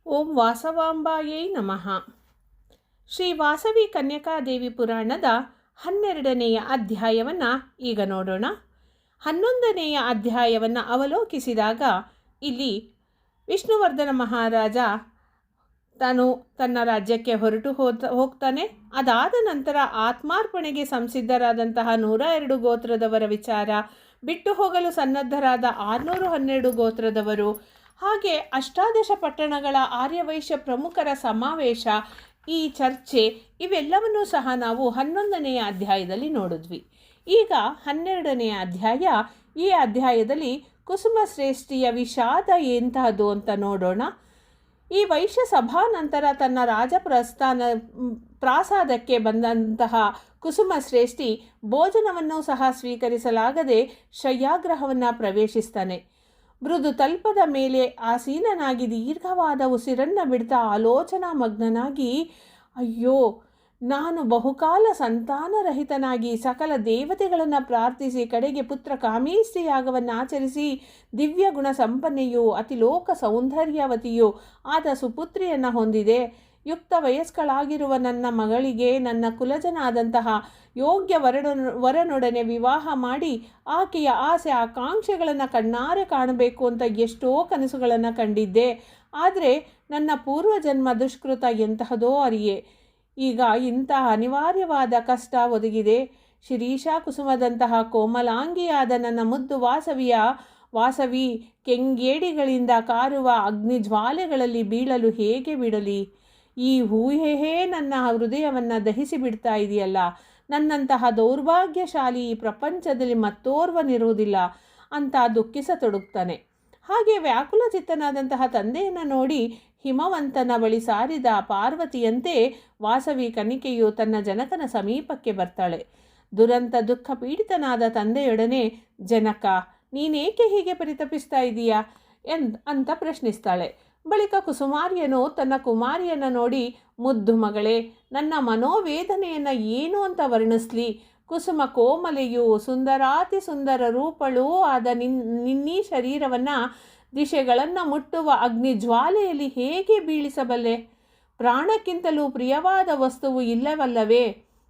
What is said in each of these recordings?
ಓಂ ವಾಸವಾಂಬಾಯೈ ನಮಃ. ಶ್ರೀ ವಾಸವಿ ಕನ್ಯಕಾದೇವಿ ಪುರಾಣದ 12ನೆಯ ಅಧ್ಯಾಯವನ್ನು ಈಗ ನೋಡೋಣ. 11ನೆಯ ಅಧ್ಯಾಯವನ್ನು ಅವಲೋಕಿಸಿದಾಗ ಇಲ್ಲಿ ವಿಷ್ಣುವರ್ಧನ ಮಹಾರಾಜ ತಾನು ತನ್ನ ರಾಜ್ಯಕ್ಕೆ ಹೊರಟು ಹೋಗ್ತಾನೆ. ಅದಾದ ನಂತರ ಆತ್ಮಾರ್ಪಣೆಗೆ ಸಂಸಿದ್ಧರಾದಂತಹ 102 ಗೋತ್ರದವರ ವಿಚಾರ, ಬಿಟ್ಟು ಹೋಗಲು ಸನ್ನದ್ಧರಾದ 612 ಗೋತ್ರದವರು, ಹಾಗೆ ಅಷ್ಟಾದಶ ಪಟ್ಟಣಗಳ ಆರ್ಯವೈಶ್ಯ ಪ್ರಮುಖರ ಸಮಾವೇಶ, ಈ ಚರ್ಚೆ ಇವೆಲ್ಲವನ್ನೂ ಸಹ ನಾವು 11ನೆಯ ಅಧ್ಯಾಯದಲ್ಲಿ ನೋಡಿದ್ವಿ. ಈಗ 12ನೆಯ ಅಧ್ಯಾಯ. ಈ ಅಧ್ಯಾಯದಲ್ಲಿ ಕುಸುಮ ಶ್ರೇಷ್ಠಿಯ ವಿಷಾದ ಎಂತಹದ್ದು ಅಂತ ನೋಡೋಣ. ಈ ವೈಶ್ಯ ಸಭಾ ನಂತರ ತನ್ನ ಪ್ರಾಸಾದಕ್ಕೆ ಬಂದಂತಹ ಕುಸುಮ ಶ್ರೇಷ್ಠಿ ಭೋಜನವನ್ನು ಸಹ ಸ್ವೀಕರಿಸಲಾಗದೆ ಶಯ್ಯಾಗ್ರಹವನ್ನು ಪ್ರವೇಶಿಸ್ತಾನೆ. ಮೃದು ತಲ್ಪದ ಮೇಲೆ ಆಸೀನನಾಗಿ ದೀರ್ಘವಾದ ಉಸಿರನ್ನು ಬಿಡ್ತಾ ಆಲೋಚನಾ ಮಗ್ನನಾಗಿ, ಅಯ್ಯೋ, ನಾನು ಬಹುಕಾಲ ಸಂತಾನರಹಿತನಾಗಿ ಸಕಲ ದೇವತೆಗಳನ್ನು ಪ್ರಾರ್ಥಿಸಿ ಕಡೆಗೆ ಪುತ್ರ ಕಾಮೇಷ್ಟಿ ಯಾಗವನ್ನು ಆಚರಿಸಿ ದಿವ್ಯ ಗುಣ ಸಂಪನ್ನೆಯೂ ಅತಿಲೋಕ ಸೌಂದರ್ಯವತಿಯೂ ಆದ ಸುಪುತ್ರಿಯನ್ನು ಹೊಂದಿದೆ. ಯುಕ್ತ ವಯಸ್ಕಳಾಗಿರುವ ನನ್ನ ಮಗಳಿಗೆ ನನ್ನ ಕುಲಜನಾದಂತಹ ಯೋಗ್ಯ ವರನೊಡನೆ ವಿವಾಹ ಮಾಡಿ ಆಕೆಯ ಆಸೆ ಆಕಾಂಕ್ಷೆಗಳನ್ನು ಕಣ್ಣಾರೆ ಕಾಣಬೇಕು ಅಂತ ಎಷ್ಟೋ ಕನಸುಗಳನ್ನು ಕಂಡಿದ್ದೆ. ಆದರೆ ನನ್ನ ಪೂರ್ವಜನ್ಮ ದುಷ್ಕೃತ ಎಂತಹದೋ ಅರಿಯೆ. ಈಗ ಇಂತಹ ಅನಿವಾರ್ಯವಾದ ಕಷ್ಟ ಒದಗಿದೆ. ಶಿರೀಷಾ ಕುಸುಮದಂತಹ ಕೋಮಲಾಂಗಿಯಾದ ನನ್ನ ಮುದ್ದು ವಾಸವಿ ಕೆಂಗೇಡಿಗಳಿಂದ ಕಾರುವ ಅಗ್ನಿಜ್ವಾಲೆಗಳಲ್ಲಿ ಬೀಳಲು ಹೇಗೆ ಬಿಡಲಿ? ಈ ಊಹೆಯೇ ನನ್ನ ಹೃದಯವನ್ನು ದಹಿಸಿ ಬಿಡ್ತಾ ಇದೆಯಲ್ಲ. ನನ್ನಂತಹ ದೌರ್ಭಾಗ್ಯಶಾಲಿ ಈ ಪ್ರಪಂಚದಲ್ಲಿ ಮತ್ತೋರ್ವನಿರುವುದಿಲ್ಲ ಅಂತ ದುಃಖಿಸತೊಡಗ್ತಾನೆ. ಹಾಗೆ ವ್ಯಾಕುಲಚಿತ್ತನಾದಂತಹ ತಂದೆಯನ್ನು ನೋಡಿ ಹಿಮವಂತನ ಬಳಿ ಸಾರಿದ ಪಾರ್ವತಿಯಂತೆ ವಾಸವಿ ಕನ್ನಿಕೆಯು ತನ್ನ ಜನಕನ ಸಮೀಪಕ್ಕೆ ಬರ್ತಾಳೆ. ದುರಂತ ದುಃಖ ಪೀಡಿತನಾದ ತಂದೆಯೊಡನೆ, ಜನಕ, ನೀನೇಕೆ ಹೀಗೆ ಪರಿತಪಿಸ್ತಾ ಇದೀಯಾ ಅಂತ ಪ್ರಶ್ನಿಸ್ತಾಳೆ. ಬಳಿಕ ಕುಸುಮಾರ್ಯನು ತನ್ನ ಕುಮಾರಿಯನ್ನು ನೋಡಿ, ಮುದ್ದು ಮಗಳೇ, ನನ್ನ ಮನೋವೇದನೆಯನ್ನು ಏನು ಅಂತ ವರ್ಣಿಸ್ಲಿ? ಕುಸುಮ ಕೋಮಲೆಯೂ ಸುಂದರಾತಿ ಸುಂದರ ರೂಪಳೂ ಆದ ನಿನ್ನೀ ಶರೀರವನ್ನು ದಿಶೆಗಳನ್ನು ಮುಟ್ಟುವ ಅಗ್ನಿ ಜ್ವಾಲೆಯಲ್ಲಿ ಹೇಗೆ ಬೀಳಿಸಬಲ್ಲೆ? ಪ್ರಾಣಕ್ಕಿಂತಲೂ ಪ್ರಿಯವಾದ ವಸ್ತುವು ಇಲ್ಲವಲ್ಲವೇ?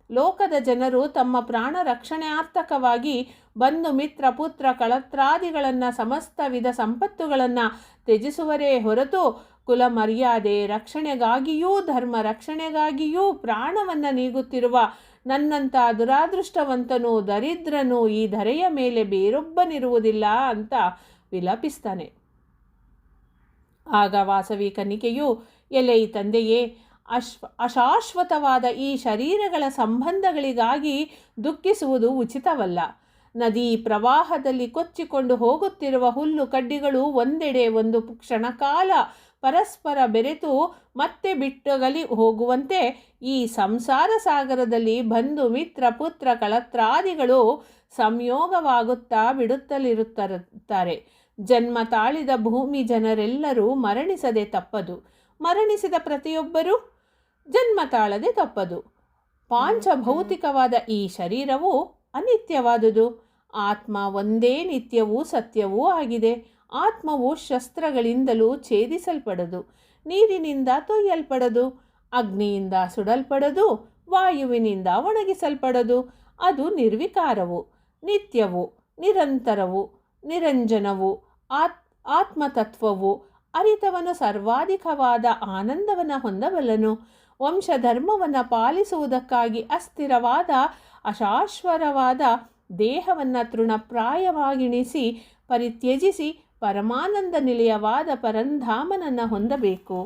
ಲೋಕದ ಜನರು ತಮ್ಮ ಪ್ರಾಣ ರಕ್ಷಣಾರ್ಥಕವಾಗಿ ಬಂಧು ಮಿತ್ರ ಪುತ್ರ ಕಳತ್ರಾದಿಗಳನ್ನು ಸಮಸ್ತ ವಿಧ ಸಂಪತ್ತುಗಳನ್ನು ತ್ಯಜಿಸುವರೇ ಹೊರತು ಕುಲ ಮರ್ಯಾದೆ ರಕ್ಷಣೆಗಾಗಿಯೂ ಧರ್ಮ ರಕ್ಷಣೆಗಾಗಿಯೂ ಪ್ರಾಣವನ್ನು ನೀಗುತ್ತಿರುವ ನನ್ನಂಥ ದುರಾದೃಷ್ಟವಂತನೂ ದರಿದ್ರನೂ ಈ ಧರೆಯ ಮೇಲೆ ಬೇರೊಬ್ಬನಿರುವುದಿಲ್ಲ ಅಂತ ವಿಲಪಿಸ್ತಾನೆ. ಆಗ ವಾಸವಿ ಕನ್ನಿಕೆಯು, ಎಲೆ ತಂದೆಯೇ, ಅಶಾಶ್ವತವಾದ ಈ ಶರೀರಗಳ ಸಂಬಂಧಗಳಿಗಾಗಿ ದುಃಖಿಸುವುದು ಉಚಿತವಲ್ಲ. ನದಿ ಪ್ರವಾಹದಲ್ಲಿ ಕೊಚ್ಚಿಕೊಂಡು ಹೋಗುತ್ತಿರುವ ಹುಲ್ಲು ಕಡ್ಡಿಗಳು ಒಂದೆಡೆ ಒಂದು ಕ್ಷಣಕಾಲ ಪರಸ್ಪರ ಬೆರೆತು ಮತ್ತೆ ಬಿಟ್ಟಗಲಿ ಹೋಗುವಂತೆ ಈ ಸಂಸಾರ ಸಾಗರದಲ್ಲಿ ಬಂಧು ಮಿತ್ರ ಪುತ್ರ ಕಳತ್ರಾದಿಗಳು ಸಂಯೋಗವಾಗುತ್ತಾ ಬಿಡುತ್ತಲಿರುತ್ತಾರೆ. ಜನ್ಮ ತಾಳಿದ ಭೂಮಿ ಜನರೆಲ್ಲರೂ ಮರಣಿಸದೆ ತಪ್ಪದು. ಮರಣಿಸಿದ ಪ್ರತಿಯೊಬ್ಬರೂ ಜನ್ಮ ತಾಳದೆ ತಪ್ಪದು. ಪಾಂಚಭೌತಿಕವಾದ ಈ ಶರೀರವು ಅನಿತ್ಯವಾದುದು. ಆತ್ಮ ಒಂದೇ ನಿತ್ಯವೂ ಸತ್ಯವೂ ಆಗಿದೆ. ಆತ್ಮವು ಶಸ್ತ್ರಗಳಿಂದಲೂ ಛೇದಿಸಲ್ಪಡದು, ನೀರಿನಿಂದ ತೊಯ್ಯಲ್ಪಡದು, ಅಗ್ನಿಯಿಂದ ಸುಡಲ್ಪಡದು, ವಾಯುವಿನಿಂದ ಒಣಗಿಸಲ್ಪಡದು. ಅದು ನಿರ್ವಿಕಾರವು, ನಿತ್ಯವು, ನಿರಂತರವು, ನಿರಂಜನವು, ಆತ್ಮತತ್ವವು. ಅರಿತವನು ಸರ್ವಾಧಿಕವಾದ ಆನಂದವನ್ನು ಹೊಂದಬಲ್ಲನು. ವಂಶಧರ್ಮವನ್ನು ಪಾಲಿಸುವುದಕ್ಕಾಗಿ ಅಸ್ಥಿರವಾದ ಅಶಾಶ್ವರವಾದ ದೇಹವನ್ನು ತೃಣಪ್ರಾಯವಾಗಿಣಿಸಿ ಪರಿತ್ಯಜಿಸಿ ಪರಮಾನಂದ ನಿಲಯವಾದ ಪರಂಧಾಮನನ್ನು ಹೊಂದಬೇಕು.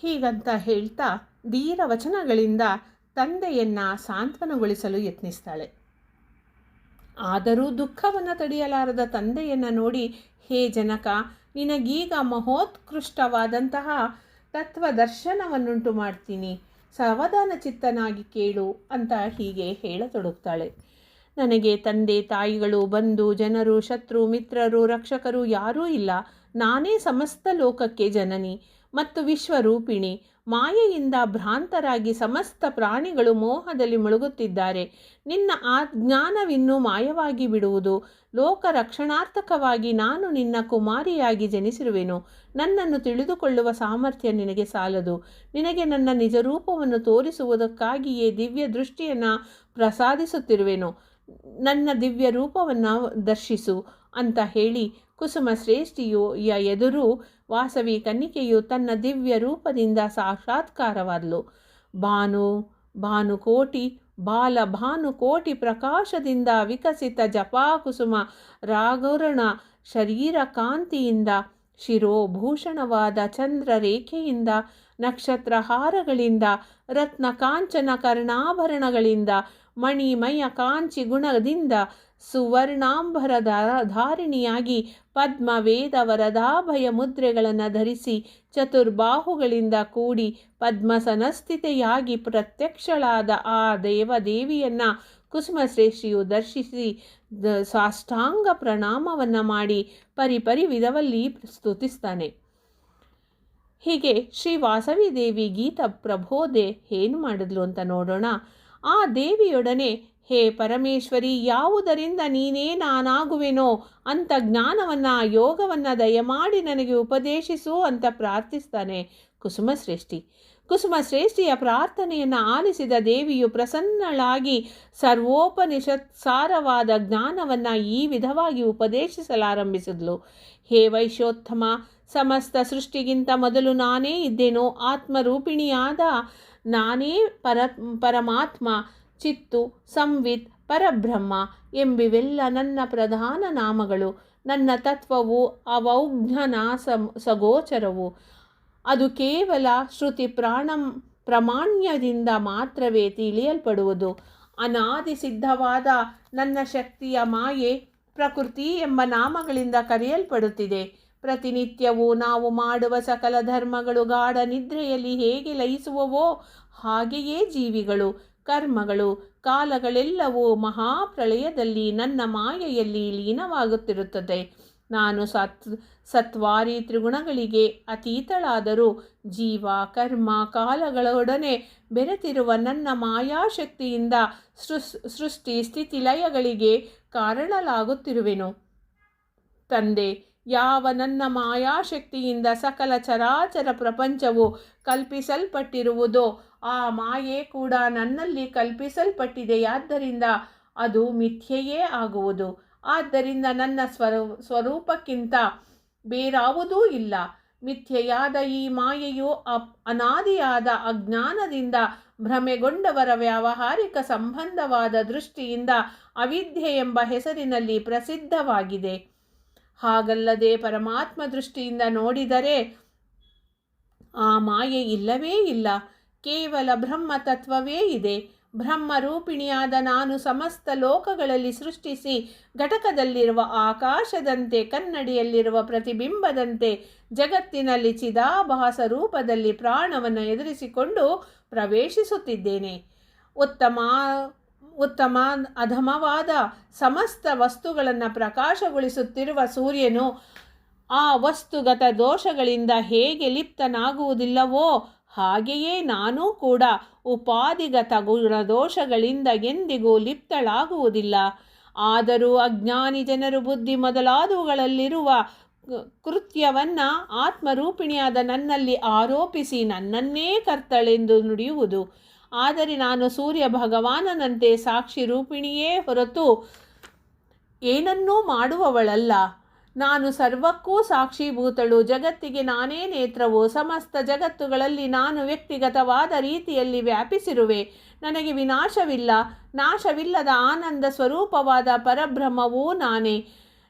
ಹೀಗಂತ ಹೇಳ್ತಾ ಧೀರ ವಚನಗಳಿಂದ ತಂದೆಯನ್ನು ಸಾಂತ್ವನಗೊಳಿಸಲು ಯತ್ನಿಸ್ತಾಳೆ. ಆದರೂ ದುಃಖವನ್ನು ತಡೆಯಲಾರದ ತಂದೆಯನ್ನು ನೋಡಿ, ಹೇ ಜನಕ, ನಿನಗೀಗ ಮಹೋತ್ಕೃಷ್ಟವಾದಂತಹ ತತ್ವದರ್ಶನವನ್ನುಂಟು ಮಾಡ್ತೀನಿ, ಸಾವಧಾನ ಚಿತ್ತನಾಗಿ ಕೇಳು ಅಂತ ಹೀಗೆ ಹೇಳತೊಡಗ್ತಾಳೆ. ನನಗೆ ತಂದೆ ತಾಯಿಗಳು ಬಂಧು ಜನರು ಶತ್ರು ಮಿತ್ರರು ರಕ್ಷಕರು ಯಾರೂ ಇಲ್ಲ. ನಾನೇ ಸಮಸ್ತ ಲೋಕಕ್ಕೆ ಜನನಿ. ಮತ್ತು ವಿಶ್ವರೂಪಿಣಿ. ಮಾಯೆಯಿಂದ ಭ್ರಾಂತರಾಗಿ ಸಮಸ್ತ ಪ್ರಾಣಿಗಳು ಮೋಹದಲ್ಲಿ ಮುಳುಗುತ್ತಿದ್ದಾರೆ. ನಿನ್ನ ಆ ಜ್ಞಾನವಿನ್ನೂ ಮಾಯವಾಗಿ ಬಿಡುವುದು. ಲೋಕ ರಕ್ಷಣಾರ್ಥಕವಾಗಿ ನಾನು ನಿನ್ನ ಕುಮಾರಿಯಾಗಿ ಜನಿಸಿರುವೆನು. ನನ್ನನ್ನು ತಿಳಿದುಕೊಳ್ಳುವ ಸಾಮರ್ಥ್ಯ ನಿನಗೆ ಸಾಲದು. ನಿನಗೆ ನನ್ನ ನಿಜರೂಪವನ್ನು ತೋರಿಸುವುದಕ್ಕಾಗಿಯೇ ದಿವ್ಯ ದೃಷ್ಟಿಯನ್ನು ಪ್ರಸಾದಿಸುತ್ತಿರುವೆನು. ನನ್ನ ದಿವ್ಯ ರೂಪವನ್ನು ದರ್ಶಿಸು ಅಂತ ಹೇಳಿ ಕುಸುಮ ಶ್ರೇಷ್ಠಿಯ ಎದುರು ವಾಸವಿ ಕನ್ನಿಕೆಯು ತನ್ನ ದಿವ್ಯ ರೂಪದಿಂದ ಸಾಕ್ಷಾತ್ಕಾರವಾದಳು. ಭಾನುಕೋಟಿ ಭಾನುಕೋಟಿ ಪ್ರಕಾಶದಿಂದ ವಿಕಸಿತ ಜಪಾಕುಸುಮ ರಾಗುರಣ ಶರೀರ ಕಾಂತಿಯಿಂದ ಶಿರೋಭೂಷಣವಾದ ಚಂದ್ರ ರೇಖೆಯಿಂದ ನಕ್ಷತ್ರ ಹಾರಗಳಿಂದ ರತ್ನ ಕಾಂಚನ ಕರ್ಣಾಭರಣಗಳಿಂದ ಮಣಿಮಯ ಕಾಂಚಿ ಗುಣದಿಂದ ಸುವರ್ಣಾಂಬರದ ಧಾರಿಣಿಯಾಗಿ ಪದ್ಮ ವೇದ ವರದಾಭಯ ಮುದ್ರೆಗಳನ್ನು ಧರಿಸಿ ಚತುರ್ಬಾಹುಗಳಿಂದ ಕೂಡಿ ಪದ್ಮಸನಸ್ಥಿತೆಯಾಗಿ ಪ್ರತ್ಯಕ್ಷಳಾದ ಆ ದೇವಿಯನ್ನು ಕುಸುಮಶ್ರೇಷ್ಠಿಯು ದರ್ಶಿಸಿ ಸಾಷ್ಟಾಂಗ ಪ್ರಣಾಮವನ್ನು ಮಾಡಿ ಪರಿಪರಿ ವಿಧವಲ್ಲಿ ಸ್ತುತಿಸ್ತಾನೆ. ಹೀಗೆ ಶ್ರೀ ವಾಸವಿ ದೇವಿ ಗೀತಾ ಪ್ರಬೋಧೆ ಏನು ಮಾಡಿದ್ಲು ಅಂತ ನೋಡೋಣ. ಆ ದೇವಿಯೊಡನೆ, ಹೇ ಪರಮೇಶ್ವರಿ, ಯಾವುದರಿಂದ ನೀನೇ ನಾನಾಗುವೆನೋ ಅಂತ ಜ್ಞಾನವನ್ನು ಯೋಗವನ್ನು ದಯಮಾಡಿ ನನಗೆ ಉಪದೇಶಿಸು ಅಂತ ಪ್ರಾರ್ಥಿಸ್ತಾನೆ ಕುಸುಮಶ್ರೇಷ್ಠಿ. ಕುಸುಮಶ್ರೇಷ್ಠಿಯ ಪ್ರಾರ್ಥನೆಯನ್ನು ಆಲಿಸಿದ ದೇವಿಯು ಪ್ರಸನ್ನಳಾಗಿ ಸರ್ವೋಪನಿಷತ್ಸಾರವಾದ ಜ್ಞಾನವನ್ನು ಈ ವಿಧವಾಗಿ ಉಪದೇಶಿಸಲಾರಂಭಿಸಿದ್ಲು. ಹೇ ವೈಶ್ಯೋತ್ತಮ, ಸಮಸ್ತ ಸೃಷ್ಟಿಗಿಂತ ಮೊದಲು ನಾನೇ ಇದ್ದೇನೋ. ಆತ್ಮರೂಪಿಣಿಯಾದ ನಾನೇ ಪರಮಾತ್ಮ, ಚಿತ್ತು, ಸಂವಿತ್, ಪರಬ್ರಹ್ಮ ಎಂಬಿವೆಲ್ಲ ನನ್ನ ಪ್ರಧಾನ ನಾಮಗಳು. ನನ್ನ ತತ್ವವು ಅವೌಜ್ಞನ ಸಗೋಚರವು. ಅದು ಕೇವಲ ಶ್ರುತಿ ಪ್ರಾಮಾಣ್ಯದಿಂದ ಮಾತ್ರವೇ ತಿಳಿಯಲ್ಪಡುವುದು. ಅನಾದಿ ಸಿದ್ಧವಾದ ನನ್ನ ಶಕ್ತಿಯ ಮಾಯೆ ಪ್ರಕೃತಿ ಎಂಬ ನಾಮಗಳಿಂದ ಕರೆಯಲ್ಪಡುತ್ತಿದೆ. ಪ್ರತಿನಿತ್ಯವೂ ನಾವು ಮಾಡುವ ಸಕಲ ಧರ್ಮಗಳು ಗಾಢ ನಿದ್ರೆಯಲ್ಲಿ ಹೇಗೆ ಲಯಿಸುವವೋ ಹಾಗೆಯೇ ಜೀವಿಗಳು, ಕರ್ಮಗಳು, ಕಾಲಗಳೆಲ್ಲವೂ ಮಹಾಪ್ರಳಯದಲ್ಲಿ ನನ್ನ ಮಾಯೆಯಲ್ಲಿ ಲೀನವಾಗುತ್ತಿರುತ್ತದೆ. ನಾನು ಸತ್ವಾರಿ ತ್ರಿಗುಣಗಳಿಗೆ ಅತೀತಳಾದರೂ ಜೀವ, ಕರ್ಮ, ಕಾಲಗಳೊಡನೆ ಬೆರೆತಿರುವ ನನ್ನ ಮಾಯಾಶಕ್ತಿಯಿಂದ ಸೃಷ್ಟಿ ಸ್ಥಿತಿ ಲಯಗಳಿಗೆ ಕಾರಣಲಾಗುತ್ತಿರುವೆನು. ತಂದೆ, ಯಾವ ನನ್ನ ಮಾಯಾಶಕ್ತಿಯಿಂದ ಸಕಲ ಚರಾಚರ ಪ್ರಪಂಚವು ಕಲ್ಪಿಸಲ್ಪಟ್ಟಿರುವುದೋ ಆ ಮಾಯೆ ಕೂಡ ನನ್ನಲ್ಲಿ ಕಲ್ಪಿಸಲ್ಪಟ್ಟಿದೆಯಾದ್ದರಿಂದ ಅದು ಮಿಥ್ಯೆಯೇ ಆಗುವುದು. ಆದ್ದರಿಂದ ನನ್ನ ಸ್ವರೂಪಕ್ಕಿಂತ ಬೇರಾವುದೂ ಇಲ್ಲ. ಮಿಥ್ಯೆಯಾದ ಈ ಮಾಯೆಯು ಅನಾದಿಯಾದ ಅಜ್ಞಾನದಿಂದ ಭ್ರಮೆಗೊಂಡವರ ವ್ಯಾವಹಾರಿಕ ಸಂಬಂಧವಾದ ದೃಷ್ಟಿಯಿಂದ ಅವಿದ್ಯೆ ಎಂಬ ಹೆಸರಿನಲ್ಲಿ ಪ್ರಸಿದ್ಧವಾಗಿದೆ. ಹಾಗಲ್ಲದೆ ಪರಮಾತ್ಮ ದೃಷ್ಟಿಯಿಂದ ನೋಡಿದರೆ ಆ ಮಾಯೆ ಇಲ್ಲವೇ ಇಲ್ಲ. ಕೇವಲ ಬ್ರಹ್ಮ ತತ್ವವೇ ಇದೆ. ಬ್ರಹ್ಮರೂಪಿಣಿಯಾದ ನಾನು ಸಮಸ್ತ ಲೋಕಗಳಲ್ಲಿ ಸೃಷ್ಟಿಸಿ ಘಟಕದಲ್ಲಿರುವ ಆಕಾಶದಂತೆ, ಕನ್ನಡಿಯಲ್ಲಿರುವ ಪ್ರತಿಬಿಂಬದಂತೆ ಜಗತ್ತಿನಲ್ಲಿ ಚಿದಾಭಾಸ ರೂಪದಲ್ಲಿ ಪ್ರಾಣವನ್ನು ಎದುರಿಸಿಕೊಂಡು ಪ್ರವೇಶಿಸುತ್ತಿದ್ದೇನೆ. ಉತ್ತಮ ಅಧಮವಾದ ಸಮಸ್ತ ವಸ್ತುಗಳನ್ನು ಪ್ರಕಾಶಗೊಳಿಸುತ್ತಿರುವ ಸೂರ್ಯನು ಆ ವಸ್ತುಗತ ದೋಷಗಳಿಂದ ಹೇಗೆ ಲಿಪ್ತನಾಗುವುದಿಲ್ಲವೋ ಹಾಗೆಯೇ ನಾನೂ ಕೂಡ ಉಪಾಧಿಗತ ಗುಣದೋಷಗಳಿಂದ ಎಂದಿಗೂ ಲಿಪ್ತಳಾಗುವುದಿಲ್ಲ. ಆದರೂ ಅಜ್ಞಾನಿ ಜನರು ಬುದ್ಧಿ ಮೊದಲಾದವುಗಳಲ್ಲಿರುವ ಕೃತ್ಯವನ್ನು ಆತ್ಮರೂಪಿಣಿಯಾದ ನನ್ನಲ್ಲಿ ಆರೋಪಿಸಿ ನನ್ನನ್ನೇ ಕರ್ತಳೆಂದು ನುಡಿಯುವುದು. ಆದರೆ ನಾನು ಸೂರ್ಯ ಭಗವಾನನಂತೆ ಸಾಕ್ಷಿ ರೂಪಿಣಿಯೇ ಹೊರತು ಏನನ್ನೂ ಮಾಡುವವಳಲ್ಲ. ನಾನು ಸರ್ವಕ್ಕೂ ಸಾಕ್ಷೀಭೂತಳು. ಜಗತ್ತಿಗೆ ನಾನೇ ನೇತ್ರವು. ಸಮಸ್ತ ಜಗತ್ತುಗಳಲ್ಲಿ ನಾನು ವ್ಯಕ್ತಿಗತವಾದ ರೀತಿಯಲ್ಲಿ ವ್ಯಾಪಿಸಿರುವೆ. ನನಗೆ ವಿನಾಶವಿಲ್ಲ. ನಾಶವಿಲ್ಲದ ಆನಂದ ಸ್ವರೂಪವಾದ ಪರಬ್ರಹ್ಮವೂ ನಾನೇ.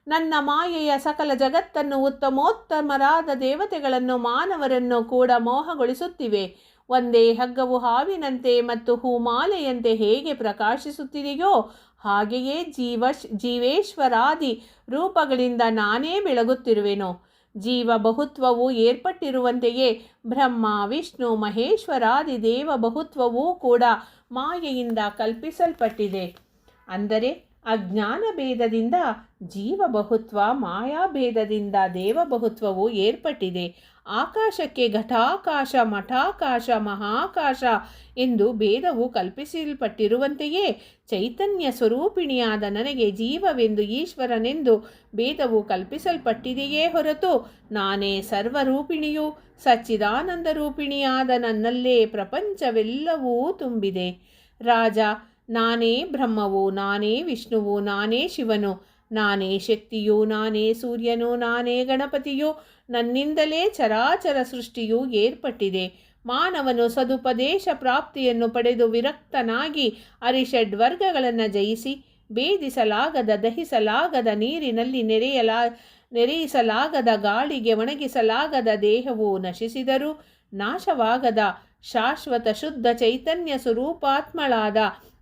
ನನ್ನ ಮಾಯೆಯ ಸಕಲ ಜಗತ್ತನ್ನು, ಉತ್ತಮೋತ್ತಮರಾದ ದೇವತೆಗಳನ್ನು, ಮಾನವರನ್ನು ಕೂಡ ಮೋಹಗೊಳಿಸುತ್ತಿವೆ. ಒಂದೇ ಹಗ್ಗವು ಹಾವಿನಂತೆ ಮತ್ತು ಹೂಮಾಲೆಯಂತೆ ಹೇಗೆ ಪ್ರಕಾಶಿಸುತ್ತಿದೆಯೋ ಹಾಗೆಯೇ ಜೀವೇಶ್ವರಾದಿ ರೂಪಗಳಿಂದ ನಾನೇ ಬೆಳಗುತ್ತಿರುವೆನು. ಜೀವ ಬಹುತ್ವವು ಏರ್ಪಟ್ಟಿರುವಂತೆಯೇ ಬ್ರಹ್ಮ, ವಿಷ್ಣು, ಮಹೇಶ್ವರಾದಿ ದೇವ ಬಹುತ್ವವೂ ಕೂಡ ಮಾಯೆಯಿಂದ ಕಲ್ಪಿಸಲ್ಪಟ್ಟಿದೆ. ಅಂದರೆ ಅಜ್ಞಾನ ಭೇದದಿಂದ ಜೀವ ಬಹುತ್ವ, ಮಾಯಾಭೇದದಿಂದ ದೇವ ಬಹುತ್ವವು ಏರ್ಪಟ್ಟಿದೆ. ಆಕಾಶಕ್ಕೆ ಘಟಾಕಾಶ, ಮಠಾಕಾಶ, ಮಹಾಕಾಶ ಎಂದು ಭೇದವು ಕಲ್ಪಿಸಲ್ಪಟ್ಟಿರುವಂತೆಯೇ ಚೈತನ್ಯ ಸ್ವರೂಪಿಣಿಯಾದ ನನಗೆ ಜೀವವೆಂದು ಈಶ್ವರನೆಂದು ಭೇದವು ಕಲ್ಪಿಸಲ್ಪಟ್ಟಿದೆಯೇ ಹೊರತು ನಾನೇ ಸರ್ವರೂಪಿಣಿಯೂ ಸಚ್ಚಿದಾನಂದ ರೂಪಿಣಿಯಾದ ನನ್ನಲ್ಲೇ ಪ್ರಪಂಚವೆಲ್ಲವೂ ತುಂಬಿದೆ. ರಾಜ, ನಾನೇ ಬ್ರಹ್ಮವು, ನಾನೇ ವಿಷ್ಣುವು, ನಾನೇ ಶಿವನು, ನಾನೇ ಶಕ್ತಿಯು, ನಾನೇ ಸೂರ್ಯನು, ನಾನೇ ಗಣಪತಿಯು. ನನ್ನಿಂದಲೇ ಚರಾಚರ ಸೃಷ್ಟಿಯು ಏರ್ಪಟ್ಟಿದೆ. ಮಾನವನು ಸದುಪದೇಶ ಪ್ರಾಪ್ತಿಯನ್ನು ಪಡೆದು ವಿರಕ್ತನಾಗಿ ಅರಿಷಡ್ವರ್ಗಗಳನ್ನು ಜಯಿಸಿ ಭೇದಿಸಲಾಗದ, ದಹಿಸಲಾಗದ ನೀರಿನಲ್ಲಿ ನೆರೆಯಿಸಲಾಗದ, ಗಾಳಿಗೆ ಒಣಗಿಸಲಾಗದ ದೇಹವು ನಶಿಸಿದರೂ ನಾಶವಾಗದ ಶಾಶ್ವತ ಶುದ್ಧ ಚೈತನ್ಯ ಸ್ವರೂಪಾತ್ಮಳಾದ